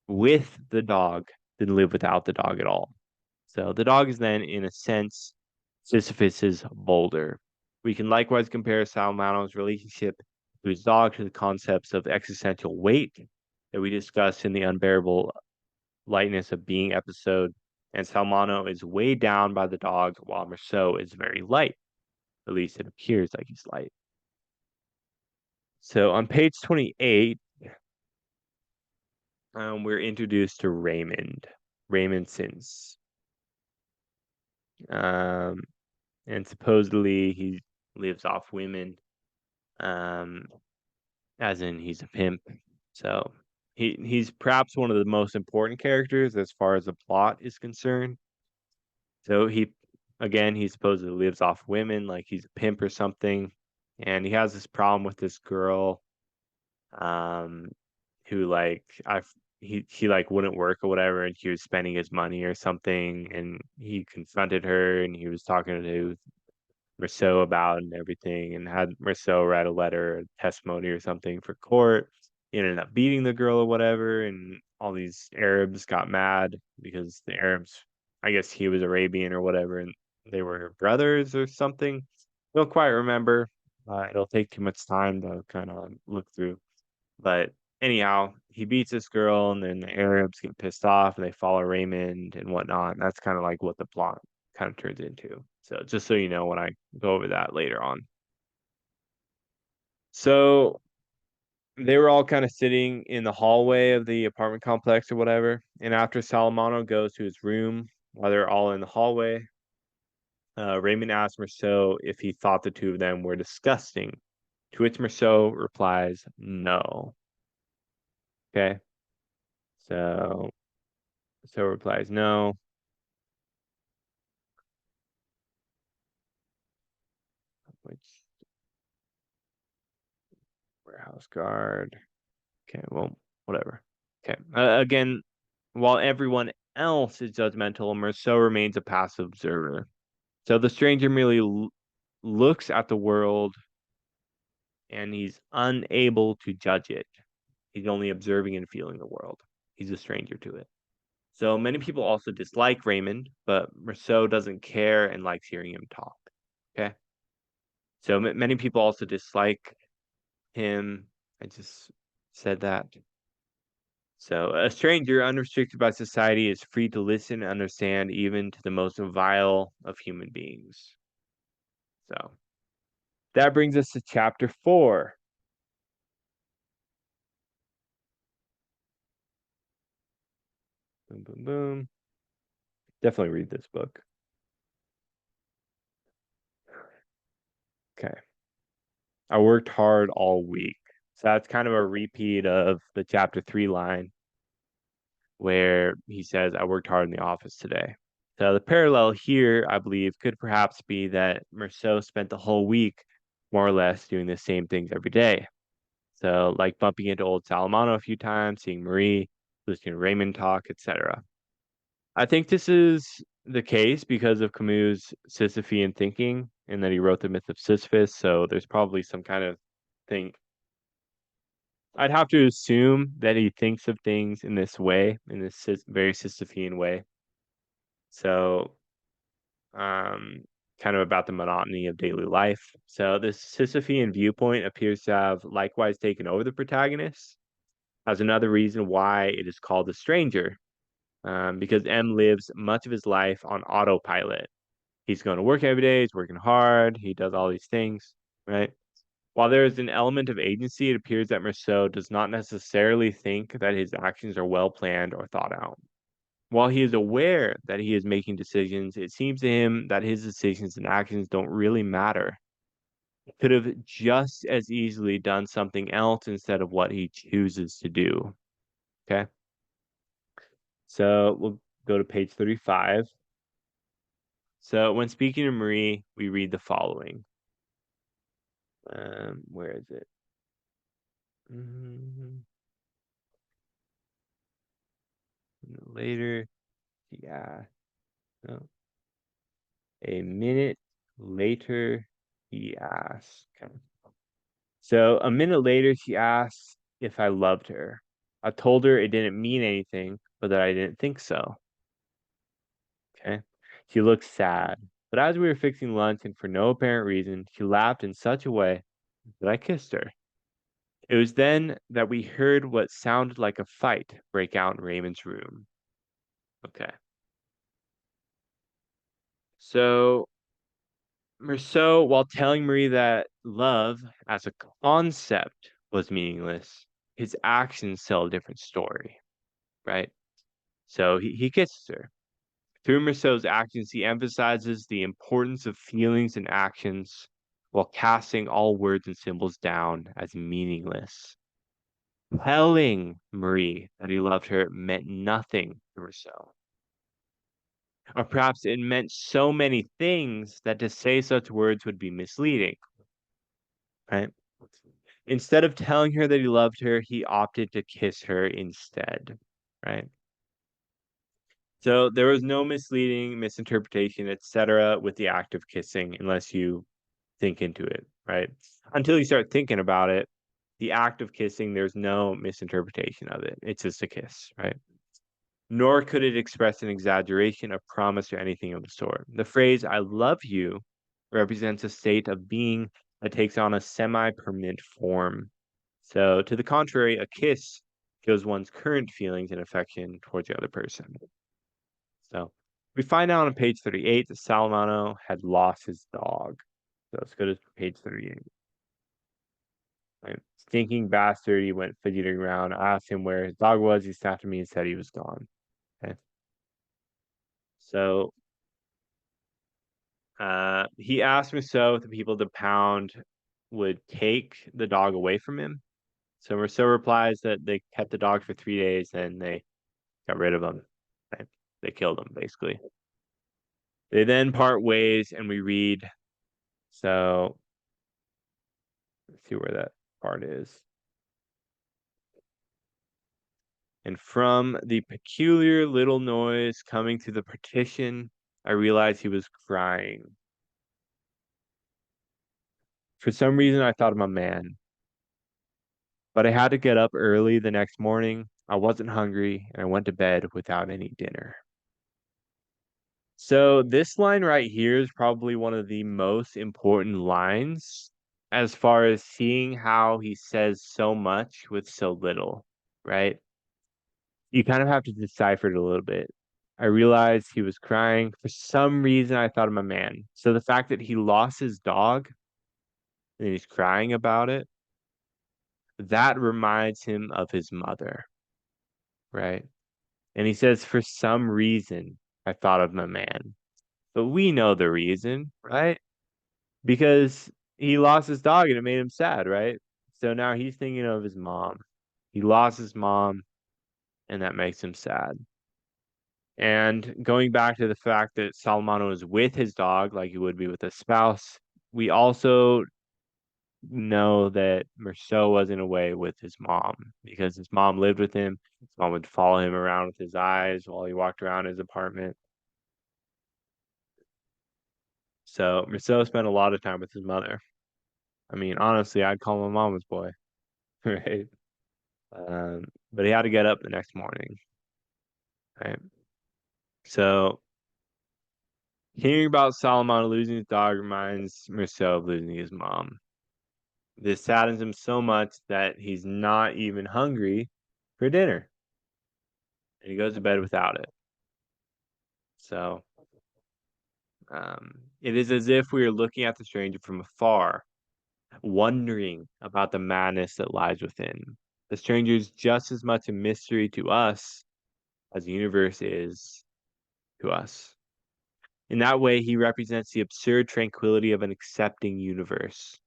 with the dog than live without the dog at all. So the dog is then, in a sense, Sisyphus's boulder. We can likewise compare Salamano's relationship to his dog to the concepts of existential weight that we discussed in the Unbearable Lightness of Being episode. And Salmano is weighed down by the dog, while Merceau is very light. At least it appears like he's light. So on page 28, we're introduced to Raymond Sins. And supposedly he lives off women, as in he's a pimp. So he's perhaps one of the most important characters as far as the plot is concerned. So he supposedly lives off women, like he's a pimp or something, and he has this problem with this girl, um, who like he like wouldn't work or whatever, and he was spending his money or something, and he confronted her, and he was talking to Rousseau about and everything, and had Rousseau write a letter, a testimony or something for court. He ended up beating the girl or whatever, and all these Arabs got mad because the Arabs, I guess he was Arabian or whatever, and they were brothers or something. Don't quite remember. It'll take too much time to kind of look through. But anyhow, he beats this girl, and then the Arabs get pissed off, and they follow Raymond and whatnot. And that's kind of like what the plot kind of turns into. So just so you know, when I go over that later on. So they were all kind of sitting in the hallway of the apartment complex or whatever. And after Salamano goes to his room, while they're all in the hallway, Raymond asks Merceau if he thought the two of them were disgusting, to which Merceau replies, no. Okay. So replies no. Which warehouse guard. Okay, well, whatever. Okay. Again, while everyone else is judgmental, Merceau remains a passive observer. So the stranger merely looks at the world, and he's unable to judge it. He's only observing and feeling the world. He's a stranger to it. So many people also dislike Raymond, but Merceau doesn't care and likes hearing him talk. Okay. So many people also dislike him. I just said that. So a stranger unrestricted by society is free to listen and understand even to the most vile of human beings. So that brings us to chapter 4. Boom, boom, boom. Definitely read this book. Okay. I worked hard all week. So that's kind of a repeat of the chapter 3 line where he says, I worked hard in the office today. So the parallel here, I believe, could perhaps be that Merceau spent the whole week more or less doing the same things every day. So like bumping into old Salamano a few times, seeing Marie, listening to Raymond talk, etc. I think this is the case because of Camus' Sisyphean thinking and that he wrote the myth of Sisyphus. So there's probably some kind of thing. I'd have to assume that he thinks of things in this way, in this very Sisyphean way. So, kind of about the monotony of daily life. So this Sisyphean viewpoint appears to have likewise taken over the protagonist as another reason why it is called The Stranger, because M lives much of his life on autopilot. He's going to work every day, he's working hard, he does all these things, right? While there is an element of agency, it appears that Merceau does not necessarily think that his actions are well planned or thought out. While he is aware that he is making decisions, it seems to him that his decisions and actions don't really matter. He could have just as easily done something else instead of what he chooses to do. Okay. So we'll go to page 35. So when speaking to Marie, we read the following. Where is it? Mhm. Later, yeah. No. A minute later, he asked. Okay. So a minute later, she asked if I loved her. I told her it didn't mean anything, but that I didn't think so. Okay. She looked sad. But as we were fixing lunch and for no apparent reason, she laughed in such a way that I kissed her. It was then that we heard what sounded like a fight break out in Raymond's room. Okay. So Rousseau, while telling Marie that love as a concept was meaningless, his actions tell a different story, right? So he kisses her. Through Rousseau's actions, he emphasizes the importance of feelings and actions while casting all words and symbols down as meaningless. Telling Marie that he loved her meant nothing to Rousseau. Or perhaps it meant so many things that to say such words would be misleading, right? Instead of telling her that he loved her, he opted to kiss her instead, right? So there was no misleading, misinterpretation, etc. with the act of kissing unless you think into it, right? Until you start thinking about it, the act of kissing, there's no misinterpretation of it. It's just a kiss, right? Nor could it express an exaggeration, a promise, or anything of the sort. The phrase "I love you" represents a state of being that takes on a semi-permanent form. So, to the contrary, a kiss shows one's current feelings and affection towards the other person. So, we find out on page 38 that Salamano had lost his dog. So, let's go to page 38. Right. Stinking bastard, he went fidgeting around. I asked him where his dog was. He snapped at me and said he was gone. Okay. So, he asked Rousseau if the people of the pound would take the dog away from him. So Rousseau replies that they kept the dog for 3 days and they got rid of him. Right? They killed him, basically. They then part ways and we read. So let's see where that part is. And from the peculiar little noise coming through the partition, I realized he was crying. For some reason, I thought him a man. But I had to get up early the next morning. I wasn't hungry, and I went to bed without any dinner. So this line right here is probably one of the most important lines as far as seeing how he says so much with so little, right? You kind of have to decipher it a little bit. I realized he was crying. For some reason, I thought him a man. So the fact that he lost his dog and he's crying about it, that reminds him of his mother, right? And he says, for some reason, I thought of my man. But we know the reason, right? Because he lost his dog and it made him sad, right? So now he's thinking of his mom. He lost his mom and that makes him sad. And going back to the fact that Salmano is with his dog like he would be with a spouse, we also know that Merceau wasn't away with his mom because his mom lived with him. His mom would follow him around with his eyes while he walked around his apartment. So Rousseau spent a lot of time with his mother. I mean, honestly, I'd call him a mama's boy, right? But he had to get up the next morning, right? So hearing about Solomon losing his dog reminds Rousseau of losing his mom. This saddens him so much that he's not even hungry for dinner, and he goes to bed without it. So it is as if we are looking at the stranger from afar, wondering about the madness that lies within. The stranger is just as much a mystery to us as the universe is to us. In that way, he represents the absurd tranquility of an accepting universe.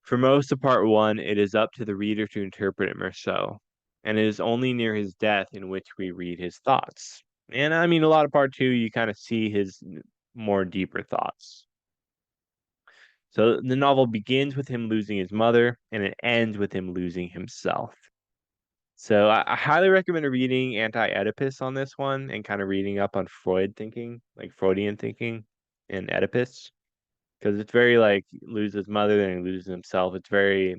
For most of part one, it is up to the reader to interpret it Merceau, and it is only near his death in which we read his thoughts. And I mean, a lot of part two, you kind of see his more deeper thoughts. So the novel begins with him losing his mother, and it ends with him losing himself. So I highly recommend reading Anti-Oedipus on this one and kind of reading up on Freud thinking, like Freudian thinking and Oedipus, because it's very like loses his mother, then he loses himself. It's very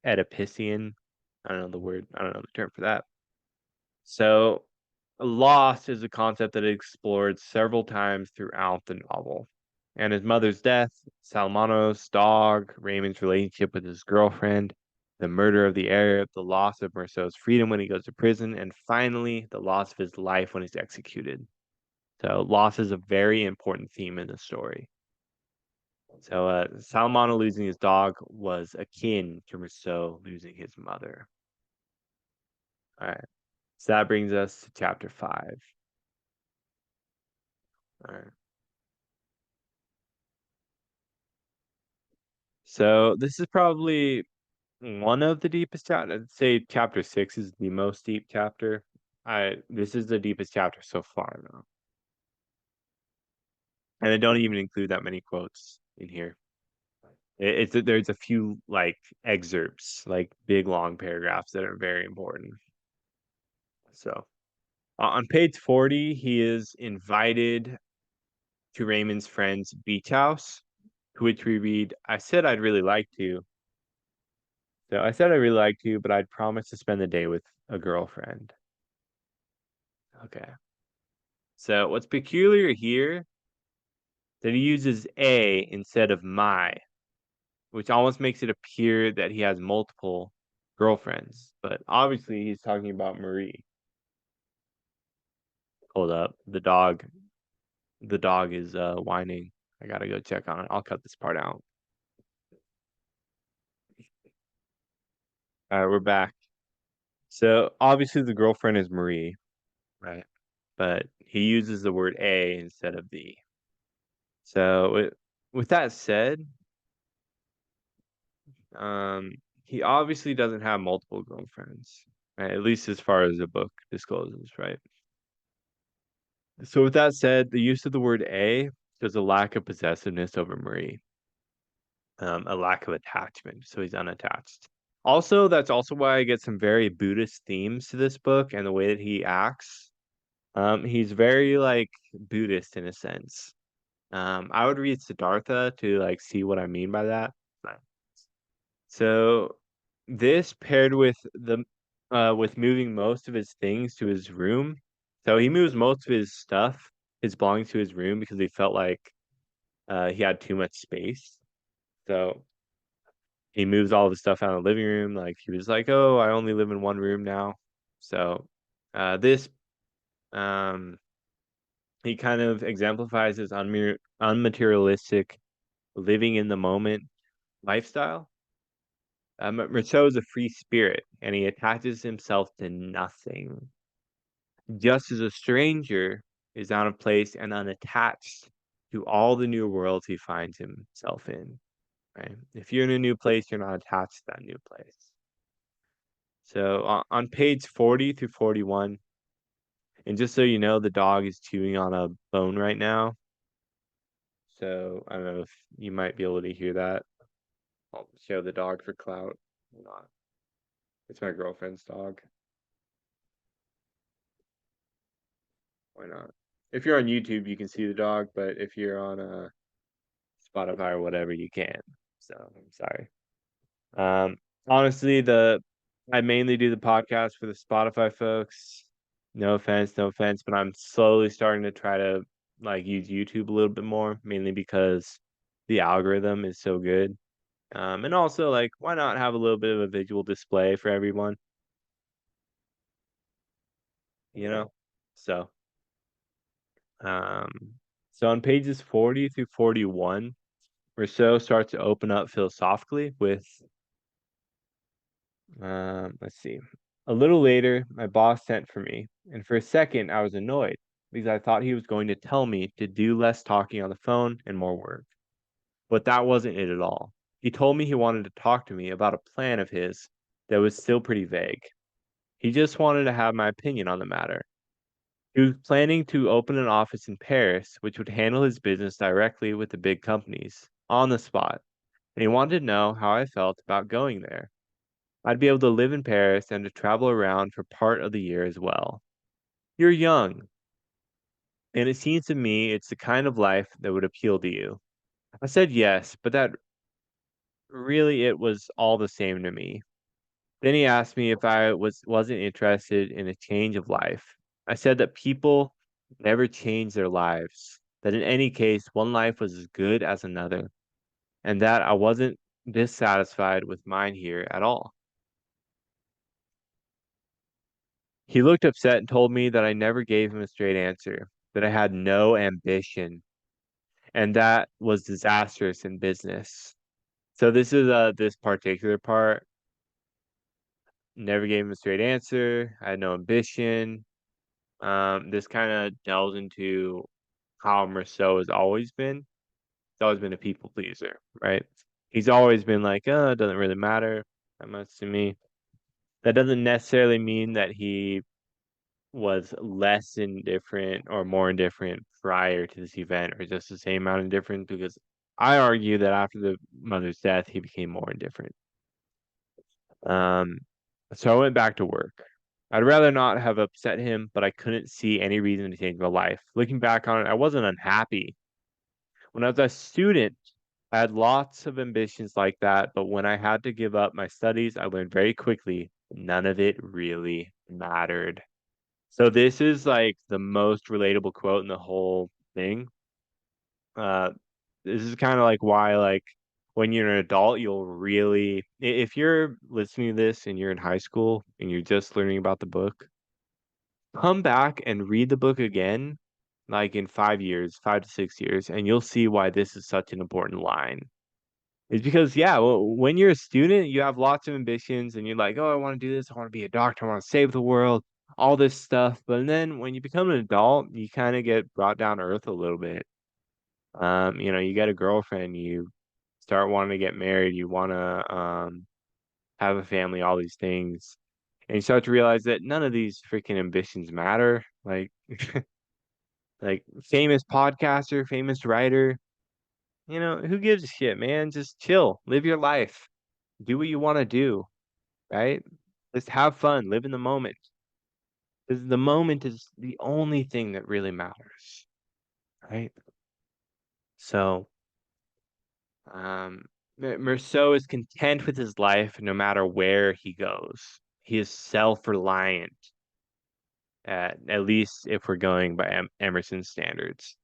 Oedipician. I don't know the word. I don't know the term for that. So loss is a concept that is explored several times throughout the novel. And his mother's death, Salmanos' dog, Raymond's relationship with his girlfriend, the murder of the heir, the loss of Merceau's freedom when he goes to prison, and finally, the loss of his life when he's executed. So, loss is a very important theme in the story. So, Salmano losing his dog was akin to Rousseau losing his mother. All right. So, that brings us to chapter 5. All right. So, this is probably one of the deepest chapters. I'd say chapter 6 is the most deep chapter. This is the deepest chapter so far, though. And I don't even include that many quotes in here. There's a few like excerpts, like big long paragraphs that are very important. So on page 40, he is invited to Raymond's friend's beach house, to which we read, I said I'd really like to. So I said I'd really like to, but I'd promised to spend the day with a girlfriend. Okay. So what's peculiar here that he uses a instead of my, which almost makes it appear that he has multiple girlfriends. But obviously he's talking about Marie. Hold up. The dog is whining. I gotta go check on it. I'll cut this part out. All right, we're back. So obviously the girlfriend is Marie, right? But he uses the word a instead of the. So with that said, Um, he obviously doesn't have multiple girlfriends, right? At least as far as the book discloses, right? So with that said, the use of the word a shows a lack of possessiveness over Marie, a lack of attachment. So he's unattached. Also, that's also why I get some very Buddhist themes to this book and the way that he acts. He's very like Buddhist in a sense. I would read Siddhartha to like see what I mean by that. So this paired with moving most of his things to his room. So he moves most of his stuff, his belongings to his room because he felt like he had too much space. So he moves all the stuff out of the living room. Like he was like, "Oh, I only live in one room now." So this um he kind of exemplifies his unmaterialistic living in the moment lifestyle. Rousseau is a free spirit, and he attaches himself to nothing, just as a stranger is out of place and unattached to all the new worlds he finds himself in. Right? If you're in a new place, you're not attached to that new place. So on page 40 through 41, and just so you know, the dog is chewing on a bone right now. So I don't know if you might be able to hear that. I'll show the dog for clout or not. It's my girlfriend's dog. Why not? If you're on YouTube, you can see the dog, but if you're on Spotify or whatever, you can't. So I'm sorry. Um, honestly, the I mainly do the podcast for the Spotify folks. No offense, no offense, but I'm slowly starting to try to like use YouTube a little bit more, mainly because the algorithm is so good. And also like why not have a little bit of a visual display for everyone, you know? So, um, so on pages 40 through 41, Rousseau starts to open up philosophically with, let's see. A little later, my boss sent for me, and for a second I was annoyed because I thought he was going to tell me to do less talking on the phone and more work. But that wasn't it at all. He told me he wanted to talk to me about a plan of his that was still pretty vague. He just wanted to have my opinion on the matter. He was planning to open an office in Paris, which would handle his business directly with the big companies on the spot, and he wanted to know how I felt about going there. I'd be able to live in Paris and to travel around for part of the year as well. You're young, and it seems to me it's the kind of life that would appeal to you. I said yes, but that really it was all the same to me. Then he asked me if I wasn't interested in a change of life. I said that people never change their lives, that in any case, one life was as good as another, and that I wasn't dissatisfied with mine here at all. He looked upset and told me that I never gave him a straight answer, that I had no ambition, and that was disastrous in business. So this is this particular part. Never gave him a straight answer. I had no ambition. This kind of delves into how Merceau has always been. He's always been a people pleaser, right? He's always been like, oh, it doesn't really matter that much to me. That doesn't necessarily mean that he was less indifferent or more indifferent prior to this event or just the same amount indifferent, because I argue that after the mother's death, he became more indifferent. Um, so I went back to work. I'd rather not have upset him, but I couldn't see any reason to change my life. Looking back on it, I wasn't unhappy. When I was a student, I had lots of ambitions like that, but when I had to give up my studies, I learned very quickly none of it really mattered. So this is like the most relatable quote in the whole thing. Uh, this is kind of like why, like, when you're an adult, you'll really, if you're listening to this and you're in high school and you're just learning about the book, come back and read the book again, like in 5 years, 5 to 6 years, and you'll see why this is such an important line. It's because, yeah, well, when you're a student, you have lots of ambitions and you're like, oh, I want to do this. I want to be a doctor. I want to save the world, all this stuff. But then when you become an adult, you kind of get brought down to earth a little bit. You get a girlfriend, you start wanting to get married, you want to have a family, all these things. And you start to realize that none of these freaking ambitions matter. Like famous podcaster, famous writer, who gives a shit, man? Just chill, live your life, do what you want to do, right? Just have fun, live in the moment. Because the moment is the only thing that really matters, right? So, um, Merceau is content with his life no matter where he goes. He is self-reliant, at least if we're going by Emerson's standards.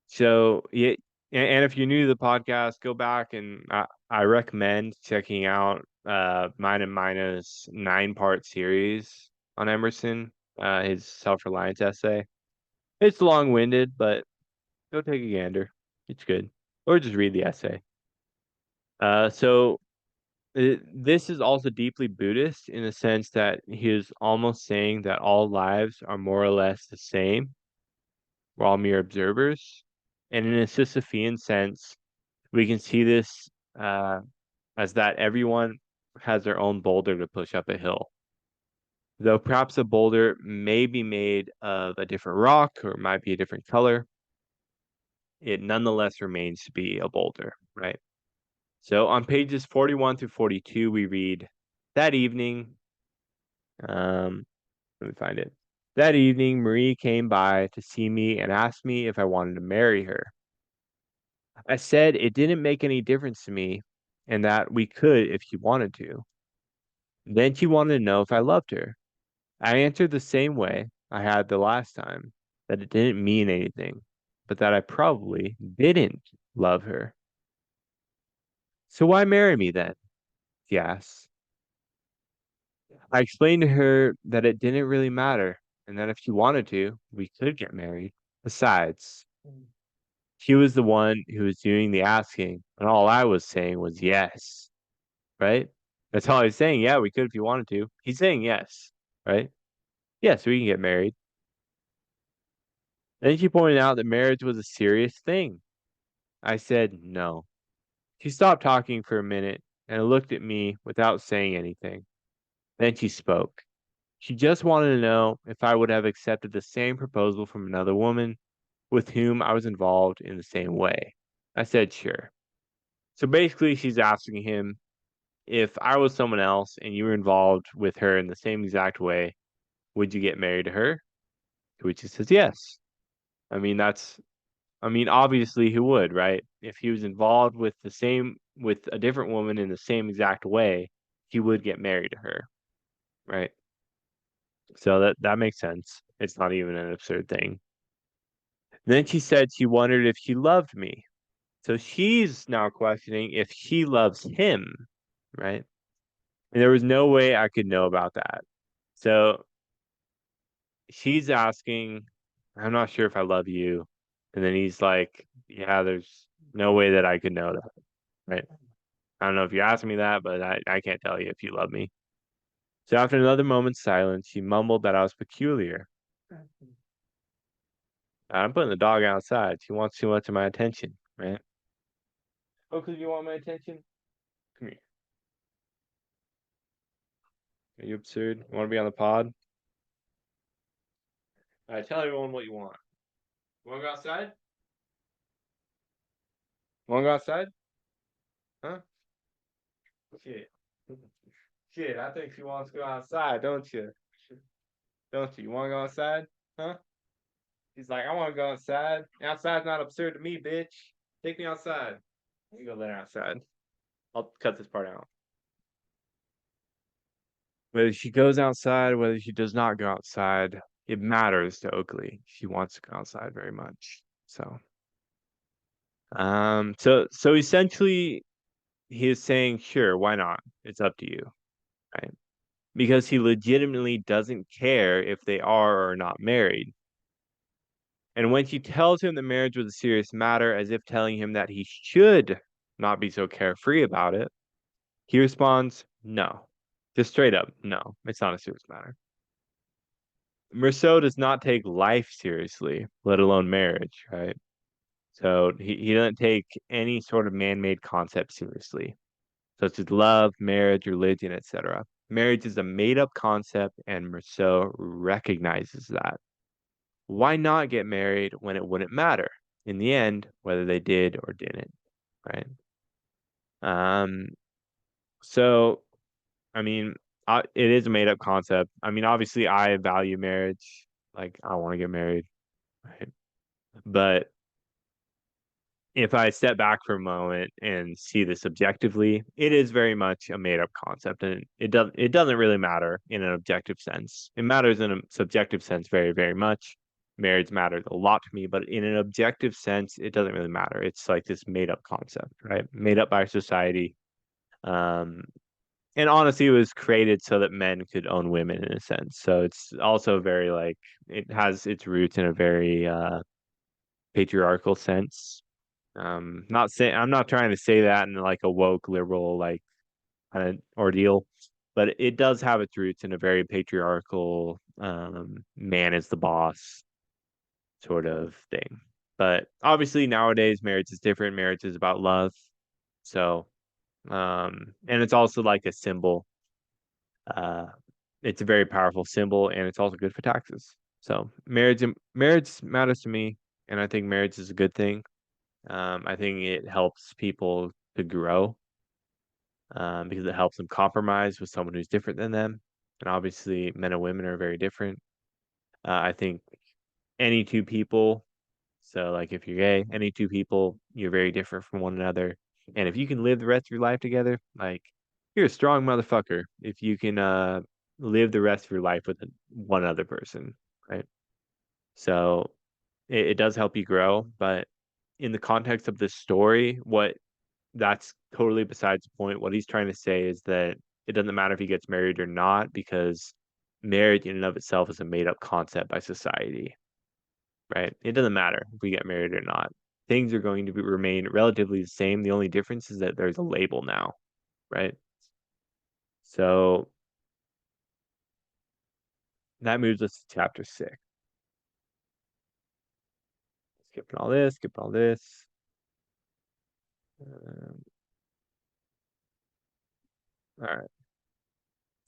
So, yeah, and if you're new to the podcast, go back and I recommend checking out mine and Mina's 9-part series on Emerson, his self-reliance essay. It's long-winded, but go take a gander. It's good. Or just read the essay. So this is also deeply Buddhist in the sense that he is almost saying that all lives are more or less the same. We're all mere observers. And in a Sisyphean sense, we can see this as that everyone has their own boulder to push up a hill. Though perhaps a boulder may be made of a different rock or might be a different color, it nonetheless remains to be a boulder, right? So on pages 41 through 42, we read, that evening, um, let me find it. That evening, Marie came by to see me and asked me if I wanted to marry her. I said it didn't make any difference to me and that we could if she wanted to. Then she wanted to know if I loved her. I answered the same way I had the last time, that it didn't mean anything, but that I probably didn't love her. So why marry me then? She asked. I explained to her that it didn't really matter, and that if she wanted to, we could get married. Besides, she was the one who was doing the asking, and all I was saying was yes, right? That's all he's saying. Yeah, we could if you wanted to. He's saying yes, right? Yes, we can get married. Then she pointed out that marriage was a serious thing. I said no. She stopped talking for a minute and looked at me without saying anything. Then she spoke. She just wanted to know if I would have accepted the same proposal from another woman with whom I was involved in the same way. I said sure. So basically, she's asking him if I was someone else and you were involved with her in the same exact way, would you get married to her? To which he says yes. I mean, obviously he would, right? If he was involved with a different woman in the same exact way, he would get married to her, right? So that makes sense. It's not even an absurd thing. Then she said she wondered if he loved me. So she's now questioning if he loves him, right? And there was no way I could know about that. So she's asking, I'm not sure if I love you. And then he's like, yeah, there's no way that I could know that, right? I don't know if you're asking me that, but I can't tell you if you love me. So after another moment's silence, she mumbled that I was peculiar. I'm putting the dog outside. She wants too much of my attention, right? Oh, because you want my attention? Come here. Are you absurd? You want to be on the pod? All right, tell everyone what you want. You want to go outside? You want to go outside? Huh? Shit. Shit, I think she wants to go outside, don't you? Don't you? You want to go outside? Huh? He's like, I want to go outside. Outside's not absurd to me, bitch. Take me outside. You go let her outside. I'll cut this part out. Whether she goes outside, whether she does not go outside, it matters to Oakley. She wants to go outside very much. So essentially he is saying, sure, why not? It's up to you, right? Because he legitimately doesn't care if they are or are not married. And when she tells him that marriage was a serious matter, as if telling him that he should not be so carefree about it, he responds, no. Just straight up, no, it's not a serious matter. Merceau does not take life seriously, let alone marriage, right? So he doesn't take any sort of man-made concept seriously, such as love, marriage, religion, etc. Marriage is a made-up concept, and Merceau recognizes that. Why not get married when it wouldn't matter in the end whether they did or didn't, right? Um, so I mean, it is a made-up concept. I mean, obviously, I value marriage. Like, I want to get married, right? But if I step back for a moment and see this objectively, it is very much a made up concept, and it doesn't really matter in an objective sense. It matters in a subjective sense very, very much. Marriage matters a lot to me, but in an objective sense, it doesn't really matter. It's like this made up concept, right? Made up by society. Um, and honestly, it was created so that men could own women in a sense. So it's also very like it has its roots in a very patriarchal sense. Not saying I'm not trying to say that in like a woke liberal like kind of ordeal, but it does have its roots in a very patriarchal man is the boss sort of thing. But obviously nowadays marriage is different. Marriage is about love. So and it's also like a symbol. Uh it's a very powerful symbol and it's also good for taxes. So marriage matters to me and I think marriage is a good thing. I think it helps people to grow because it helps them compromise with someone who's different than them. And obviously, men and women are very different. I think any two people, so like if you're gay, any two people, you're very different from one another. And if you can live the rest of your life together, like you're a strong motherfucker if you can live the rest of your life with one other person, right? So it does help you grow, but in the context of this story, what that's totally besides the point. What he's trying to say is that it doesn't matter if he gets married or not because marriage in and of itself is a made up concept by society, right? It doesn't matter if we get married or not. Things are going to remain relatively the same. The only difference is that there's a label now, right? So that moves us to chapter 6. Skipping all this, skipping all this. Um, all right,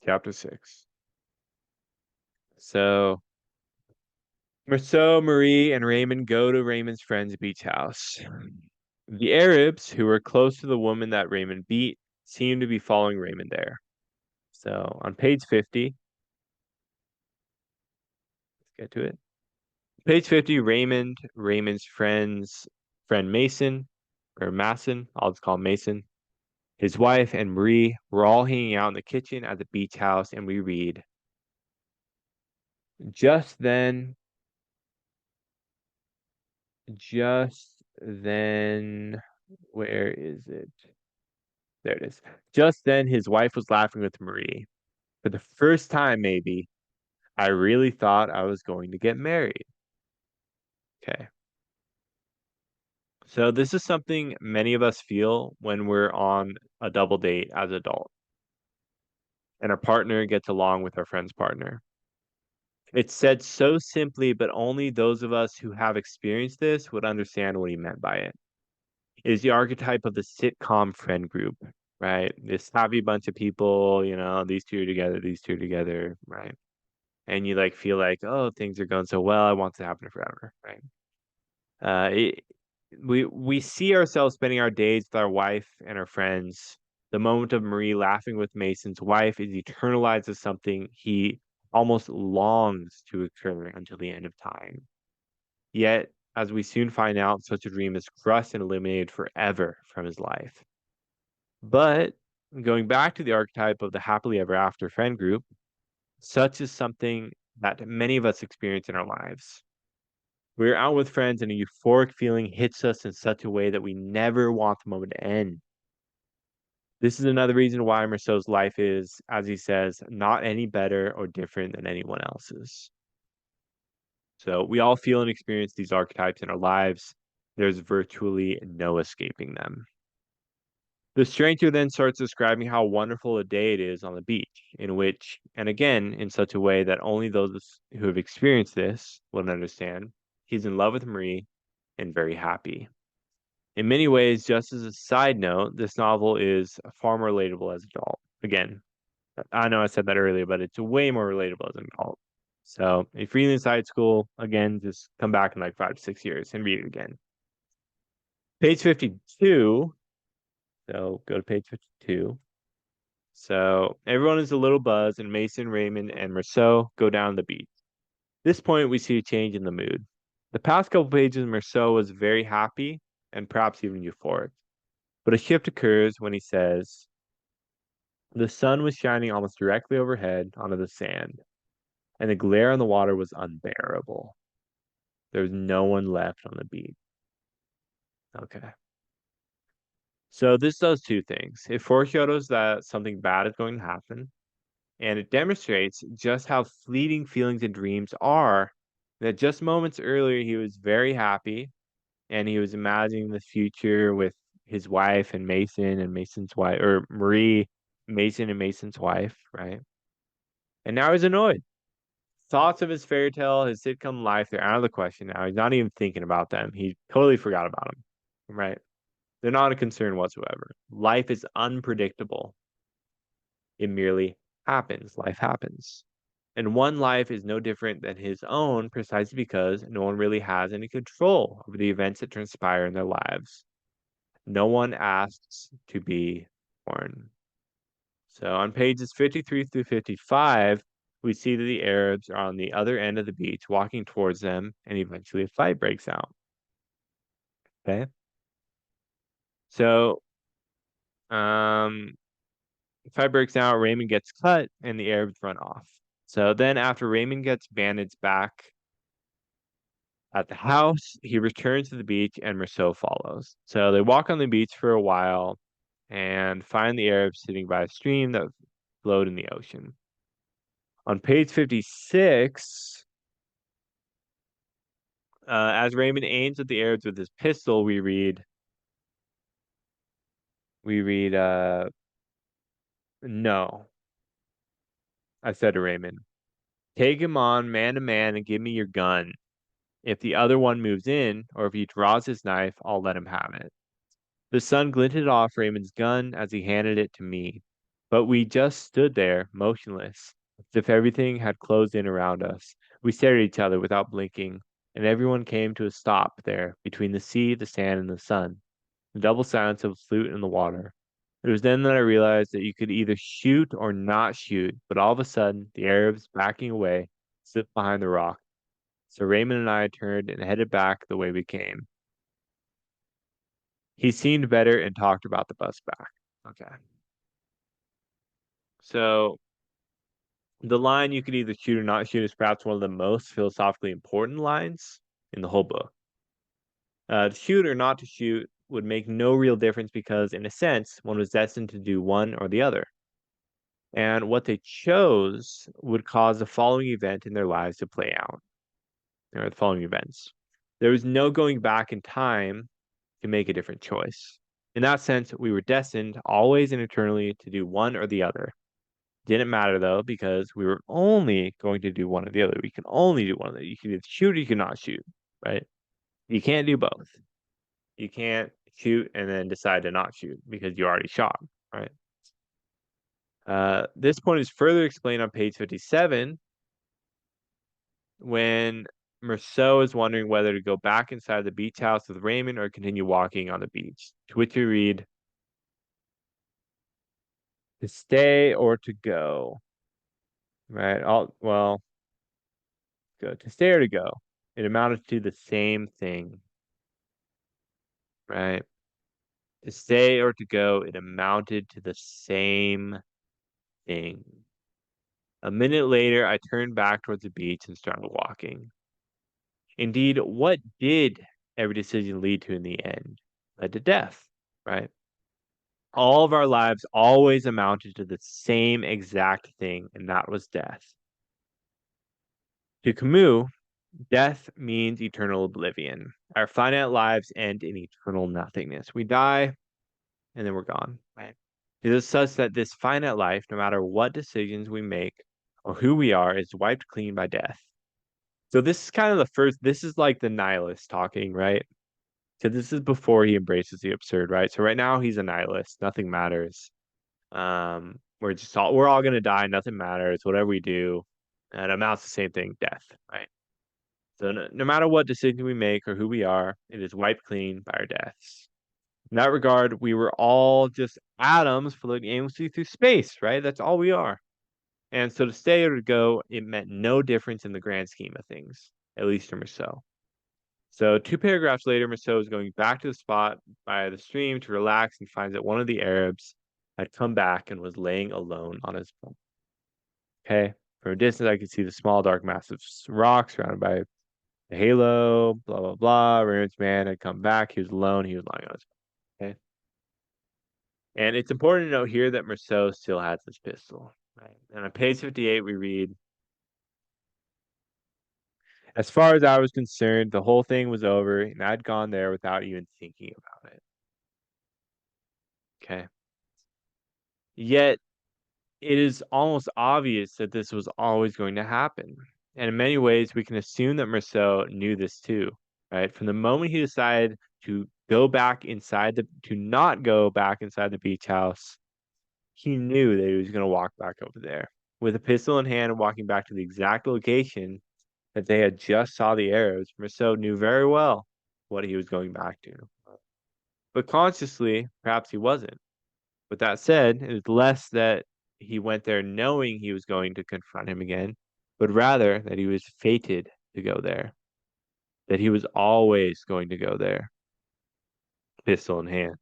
chapter 6. So Marceau, Marie, and Raymond go to Raymond's friend's beach house. The Arabs, who were close to the woman that Raymond beat, seem to be following Raymond there. So on page 50, let's get to it. Page 50, Raymond's friend Mason, or Masson, I'll just call him Mason, his wife, and Marie were all hanging out in the kitchen at the beach house, and we read, just then, just then, where is it? There it is. Just then, his wife was laughing with Marie. For the first time, maybe, I really thought I was going to get married. Okay. So this is something many of us feel when we're on a double date as adults, and our partner gets along with our friend's partner. It's said so simply, but only those of us who have experienced this would understand what he meant by it. It is the archetype of the sitcom friend group, right? This happy bunch of people, these two are together, right? And you like feel like, oh, things are going so well, I want to happen forever, right? Uh, it, we see ourselves spending our days with our wife and our friends. The moment of Marie laughing with Mason's wife is eternalized as something he almost longs to occur until the end of time. Yet, as we soon find out, such a dream is crushed and eliminated forever from his life. But going back to the archetype of the happily ever after friend group, such is something that many of us experience in our lives. We're out with friends and a euphoric feeling hits us in such a way that we never want the moment to end. This is another reason why Marceau's life is, as he says, not any better or different than anyone else's. So we all feel and experience these archetypes in our lives. There's virtually no escaping them. The stranger then starts describing how wonderful a day it is on the beach, in which, and again, in such a way that only those who have experienced this will understand, he's in love with Marie and very happy. In many ways, just as a side note, this novel is far more relatable as an adult. Again, I know I said that earlier, but it's way more relatable as an adult. So if you're inside school, again, just come back in like 5 to 6 years and read it again. Page 52. So go to page 52. So everyone is a little buzzed, and Mason, Raymond, and Marceau go down the beach. At this point, we see a change in the mood. The past couple pages, Marceau was very happy and perhaps even euphoric. But a shift occurs when he says, the sun was shining almost directly overhead onto the sand, and the glare on the water was unbearable. There was no one left on the beach. Okay. So this does two things. It foreshadows that something bad is going to happen, and it demonstrates just how fleeting feelings and dreams are. That just moments earlier he was very happy and he was imagining the future with his wife and Mason and Mason's wife, or Marie, Mason and Mason's wife, right? And now he's annoyed. Thoughts of his fairy tale, his sitcom life, they're out of the question now. He's not even thinking about them. He totally forgot about them, right? They're not a concern whatsoever. Life is unpredictable. It merely happens. Life happens. And one life is no different than his own precisely because no one really has any control over the events that transpire in their lives. No one asks to be born. So on pages 53 through 55, we see that the Arabs are on the other end of the beach walking towards them, and eventually a fight breaks out. Okay. So, fight breaks out, Raymond gets cut, and the Arabs run off. So then after Raymond gets bandaged back at the house, he returns to the beach and Marceau follows. So they walk on the beach for a while and find the Arabs sitting by a stream that flowed in the ocean. On page 56, as Raymond aims at the Arabs with his pistol, we read, no, I said to Raymond, take him on man to man and give me your gun. If the other one moves in, or if he draws his knife, I'll let him have it. The sun glinted off Raymond's gun as he handed it to me, but we just stood there, motionless, As if everything had closed in around us. We stared at each other without blinking, and everyone came to a stop there between the sea, the sand, and the sun. The double silence of a flute in the water. It was then that I realized that you could either shoot or not shoot, but all of a sudden, the Arabs, backing away, slipped behind the rock. So Raymond and I turned and headed back the way we came. He seemed better and talked about the bus back. Okay. So the line you could either shoot or not shoot is perhaps one of the most philosophically important lines in the whole book. To shoot or not to shoot would make no real difference because, in a sense, one was destined to do one or the other. And what they chose would cause the following event in their lives to play out, or the following events. There was no going back in time to make a different choice. In that sense, we were destined always and eternally to do one or the other. Didn't matter though, because we were only going to do one or the other. We can only do one of the. You can either shoot or you cannot shoot, right? You can't do both. You can't shoot and then decide to not shoot because you already shot, right? This point is further explained on page 57 when Merceau is wondering whether to go back inside the beach house with Raymond or continue walking on the beach. To which we read, to stay or to go, right? Well, go to stay or to go. It amounted to the same thing, right? To stay or to go, it amounted to the same thing. A minute later, I turned back towards the beach and started walking. Indeed, what did every decision lead to in the end? Led to death, right? All of our lives always amounted to the same exact thing, and that was death. To Camus, death means eternal oblivion. Our finite lives end in eternal nothingness. We die, and then we're gone, right? It is such that this finite life, no matter what decisions we make or who we are, is wiped clean by death. So this is kind of the first, this is like the nihilist talking, right? So this is before he embraces the absurd, right? So right now he's a nihilist. Nothing matters. We're all gonna die. Nothing matters. Whatever we do, and it amounts to the same thing, death, right? So no matter what decision we make or who we are, it is wiped clean by our deaths. In that regard, we were all just atoms floating aimlessly through space, right? That's all we are. And so to stay or to go, it meant no difference in the grand scheme of things, at least to Rousseau. So two paragraphs later, Rousseau is going back to the spot by the stream to relax and finds that one of the Arabs had come back and was laying alone on his bunk. Okay. From a distance, I could see the small, dark mass of rock surrounded by the halo, blah, blah, blah. Raymond's man had come back. He was alone. He was lying on his bunk. Okay. And it's important to note here that Rousseau still has his pistol. Right. And on page 58, we read, as far as I was concerned, the whole thing was over, and I'd gone there without even thinking about it. Okay. Yet, it is almost obvious that this was always going to happen. And in many ways, we can assume that Marceau knew this too, right? From the moment he decided to not go back inside the beach house, he knew that he was going to walk back over there with a pistol in hand and walking back to the exact location that they had just saw the Arabs. Marceau knew very well what he was going back to. But consciously, perhaps he wasn't. With that said, it was less that he went there knowing he was going to confront him again, but rather that he was fated to go there, that he was always going to go there, pistol in hand.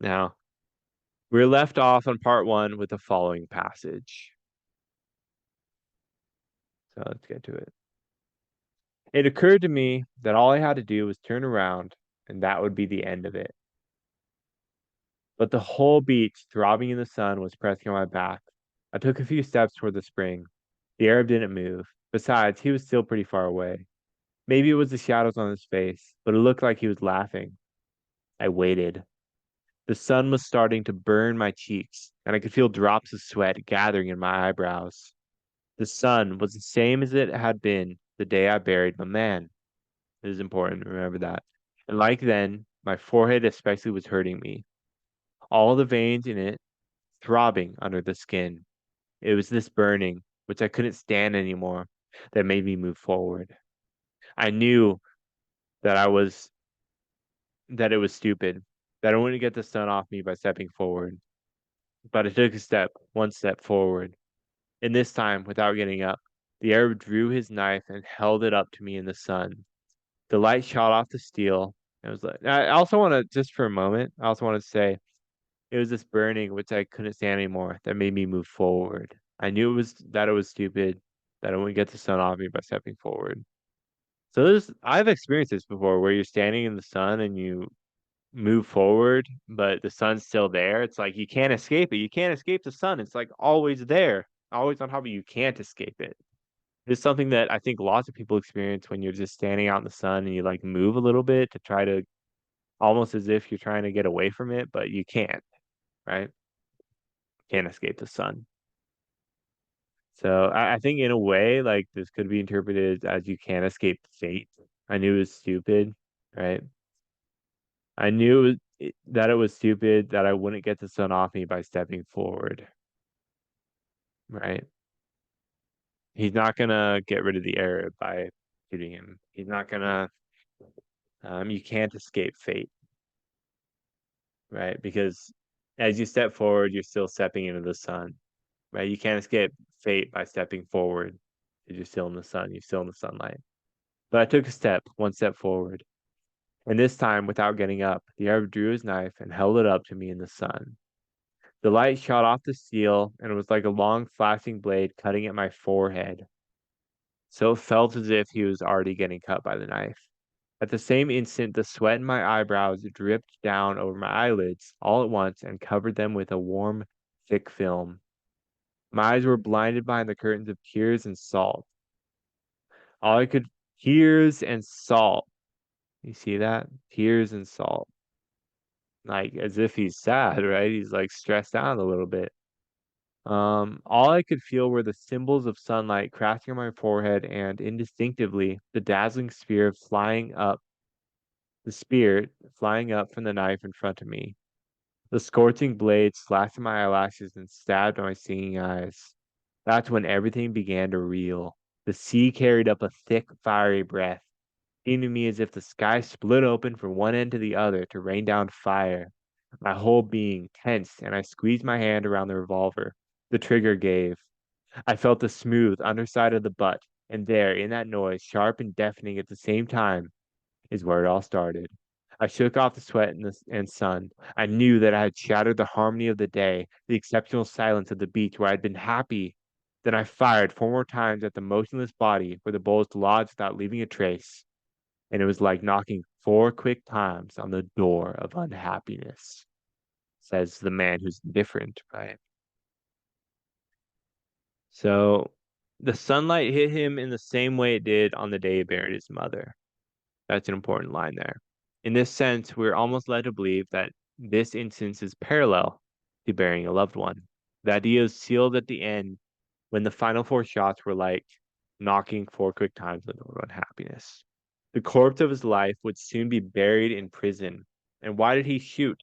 Now, we're left off on part one with the following passage. So let's get to it. It occurred to me that all I had to do was turn around, and that would be the end of it. But the whole beach, throbbing in the sun, was pressing on my back. I took a few steps toward the spring. The Arab didn't move. Besides, he was still pretty far away. Maybe it was the shadows on his face, but it looked like he was laughing. I waited. The sun was starting to burn my cheeks, and I could feel drops of sweat gathering in my eyebrows. The sun was the same as it had been the day I buried my man. It is important to remember that. And like then, my forehead especially was hurting me. All the veins in it throbbing under the skin. It was this burning, which I couldn't stand anymore, that made me move forward. I knew that it was stupid, that I wouldn't get the sun off me by stepping forward. But I took one step forward, and this time, without getting up, the Arab drew his knife and held it up to me in the sun. The light shot off the steel. And it was like, I also want to, just for a moment, I also want to say it was this burning which I couldn't stand anymore that made me move forward. I knew it was stupid, that I wouldn't get the sun off me by stepping forward. So I've experienced this before where you're standing in the sun and you move forward, but the sun's still there. It's like you can't escape it. You can't escape the sun. It's like always there, always on top of you. You can't escape it. It's something that I think lots of people experience when you're just standing out in the sun and you like move a little bit to try to almost as if you're trying to get away from it, but you can't, right? Can't escape the sun. So I think in a way, like this could be interpreted as you can't escape fate. I knew it was stupid, right? I knew that it was stupid that I wouldn't get the sun off me by stepping forward, right? He's not gonna get rid of the Arab by shooting him. He's not gonna. You can't escape fate, right? Because as you step forward, you're still stepping into the sun, right? You can't escape fate by stepping forward. You're still in the sun. You're still in the sunlight. But I took one step forward, and this time, without getting up, the Arab drew his knife and held it up to me in the sun. The light shot off the steel, and it was like a long flashing blade cutting at my forehead. So it felt as if he was already getting cut by the knife. At the same instant, the sweat in my eyebrows dripped down over my eyelids all at once and covered them with a warm, thick film. My eyes were blinded behind the curtains of tears and salt. All I could, tears and salt. You see that? Tears and salt. Like as if he's sad, right? He's like stressed out a little bit. All I could feel were the symbols of sunlight crashing on my forehead and indistinctively the dazzling spear flying up from the knife in front of me. The scorching blade slashed my eyelashes and stabbed my stinging eyes. That's when everything began to reel. The sea carried up a thick, fiery breath, seemed to me as if the sky split open from one end to the other to rain down fire. My whole being tensed, and I squeezed my hand around the revolver. The trigger gave. I felt the smooth underside of the butt, and there, in that noise, sharp and deafening at the same time, is where it all started. I shook off the sweat and sun. I knew that I had shattered the harmony of the day, the exceptional silence of the beach where I had been happy. Then I fired 4 more times at the motionless body where the bullets lodged without leaving a trace, and it was like knocking 4 quick times on the door of unhappiness, says the man who's different, right? So the sunlight hit him in the same way it did on the day he buried his mother. That's an important line there. In this sense, we're almost led to believe that this instance is parallel to burying a loved one. The idea is sealed at the end when the final 4 shots were like knocking 4 quick times on the door of unhappiness. The corpse of his life would soon be buried in prison. And why did he shoot?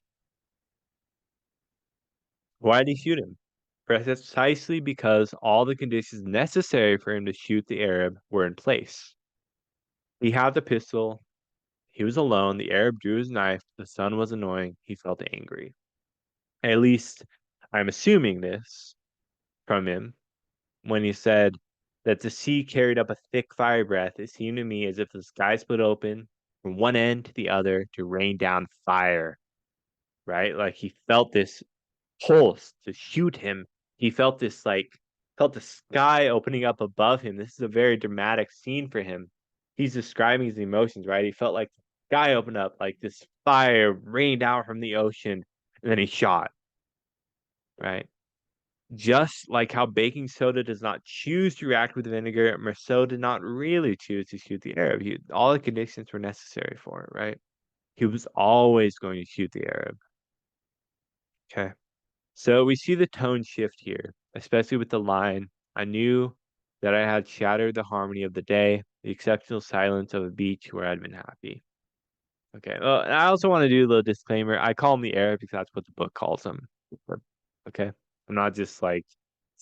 Why did he shoot him? Precisely because all the conditions necessary for him to shoot the Arab were in place. He had the pistol, he was alone, the Arab drew his knife, the sun was annoying, he felt angry. At least I'm assuming this from him when he said that the sea carried up a thick fire breath. It seemed to me as if the sky split open from one end to the other to rain down fire, right? Like he felt this pulse to shoot him. He felt this felt the sky opening up above him. This is a very dramatic scene for him. He's describing his emotions, right? He felt like the sky opened up, like this fire rained out from the ocean, and then he shot, right? Just like how baking soda does not choose to react with vinegar, Marceau did not really choose to shoot the Arab. All the conditions were necessary for it, right? He was always going to shoot the Arab. Okay. So we see the tone shift here, especially with the line, I knew that I had shattered the harmony of the day, the exceptional silence of a beach where I'd been happy. Okay, well, I also want to do a little disclaimer. I call him the Arab because that's what the book calls him. Okay, I'm not just like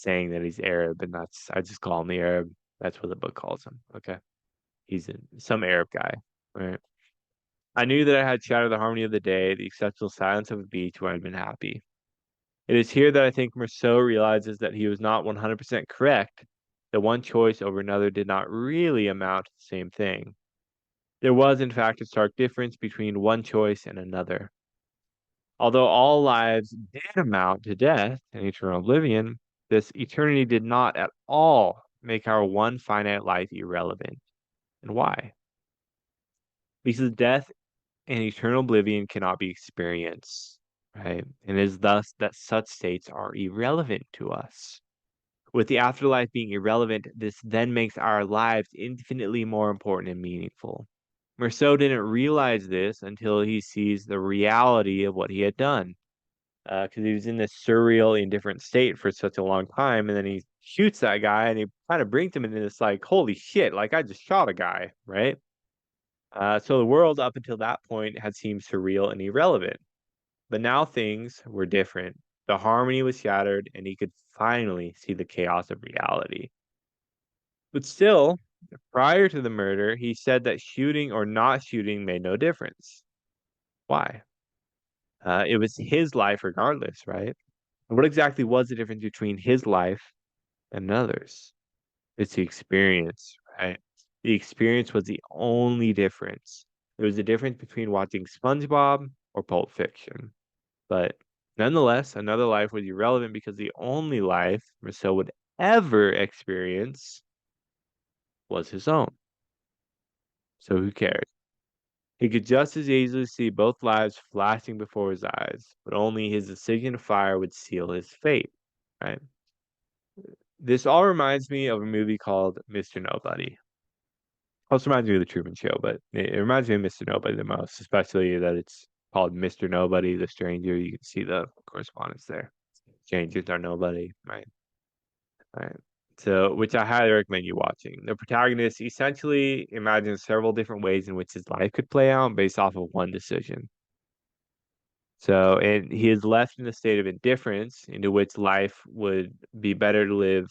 saying that he's Arab, and I just call him the Arab. That's what the book calls him. Okay. Some Arab guy. Right. I knew that I had shattered the harmony of the day, the exceptional silence of a beach where I'd been happy. It is here that I think Rousseau realizes that he was not 100% correct, that one choice over another did not really amount to the same thing. There was, in fact, a stark difference between one choice and another. Although all lives did amount to death and eternal oblivion, this eternity did not at all make our one finite life irrelevant. And why? Because death and eternal oblivion cannot be experienced, right? And it is thus that such states are irrelevant to us. With the afterlife being irrelevant, this then makes our lives infinitely more important and meaningful. Rousseau didn't realize this until he sees the reality of what he had done, because he was in this surreal, indifferent state for such a long time, and then he shoots that guy, and he kind of brings him into this like, holy shit, like I just shot a guy, right? So the world up until that point had seemed surreal and irrelevant. But now things were different. The harmony was shattered, and he could finally see the chaos of reality. But still, prior to the murder, he said that shooting or not shooting made no difference. Why? It was his life regardless, right? What exactly was the difference between his life and another's? It's the experience, right? The experience was the only difference. It was the difference between watching SpongeBob or Pulp Fiction. But nonetheless, another life was irrelevant because the only life Rousseau would ever experience was his own. So who cared? He could just as easily see both lives flashing before his eyes, but only his decision to fire would seal his fate, right? This all reminds me of a movie called Mr. Nobody. Also reminds me of the Truman Show, but it reminds me of Mr. Nobody the most, especially that it's called Mr. Nobody, the stranger. You can see the correspondence there. Strangers are nobody, right? Right. So, which I highly recommend you watching. The protagonist essentially imagines several different ways in which his life could play out based off of one decision. So, and he is left in a state of indifference into which life would be better to live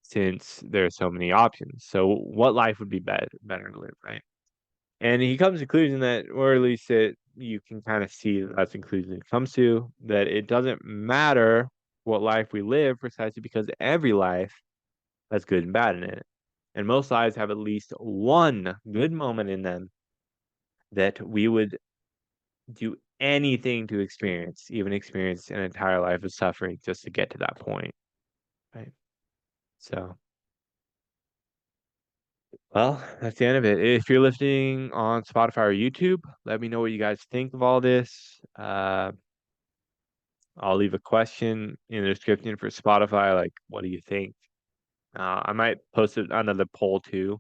since there are so many options. So, what life would be better to live, right? And he comes to the conclusion that, or at least that you can kind of see that's the conclusion it comes to, that it doesn't matter what life we live precisely because every life has good and bad in it. And most lives have at least one good moment in them that we would do anything to experience, even experience an entire life of suffering just to get to that point. Right. So, well, that's the end of it. If you're listening on Spotify or YouTube, let me know what you guys think of all this. I'll leave a question in the description for Spotify. Like, what do you think? I might post another poll too.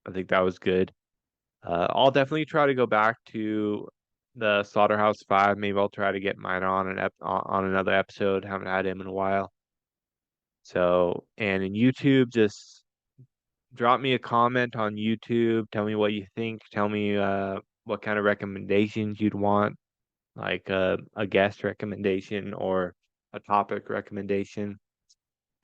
I think that was good. I'll definitely try to go back to the Slaughterhouse-5. Maybe I'll try to get mine on another episode. Haven't had him in a while. So, and in YouTube, just drop me a comment on YouTube. Tell me what you think. Tell me what kind of recommendations you'd want, like a guest recommendation or a topic recommendation.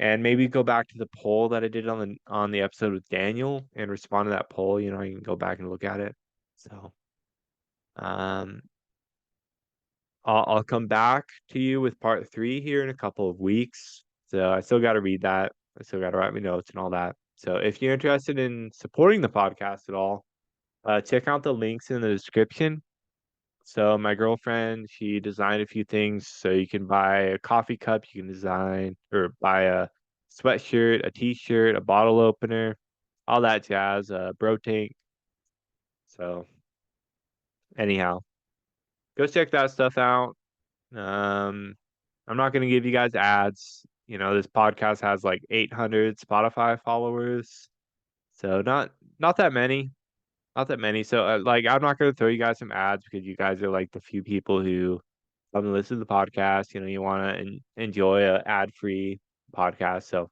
And maybe go back to the poll that I did on the episode with Daniel and respond to that poll. You know, you can go back and look at it. So, um, I'll come back to you with part 3 here in a couple of weeks. So I still got to read that. I still got to write my notes and all that. So if you're interested in supporting the podcast at all, check out the links in the description. So my girlfriend, she designed a few things. So you can buy a coffee cup, you can design or buy a sweatshirt, a t-shirt, a bottle opener, all that jazz, bro tank. So anyhow, go check that stuff out. Um, I'm not going to give you guys ads. You know, this podcast has like 800 Spotify followers. So not that many. Not that many. So like I'm not going to throw you guys some ads because you guys are like the few people who come and listen to the podcast. You know, you want to enjoy a ad-free podcast. So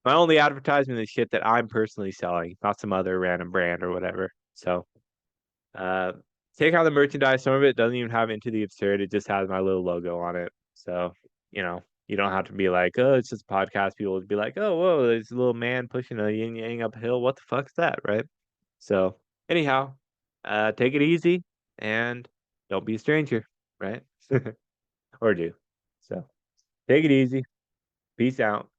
my only advertisement is shit that I'm personally selling, not some other random brand or whatever. So uh take out the merchandise. Some of it doesn't even have Into the Absurd. It just has my little logo on it. So, you know, You don't have to be like, oh, it's just a podcast. People would be like, oh, whoa, there's a little man pushing a yin yang uphill. What the fuck's that, right? So anyhow, take it easy and don't be a stranger, right? Or do. So take it easy. Peace out.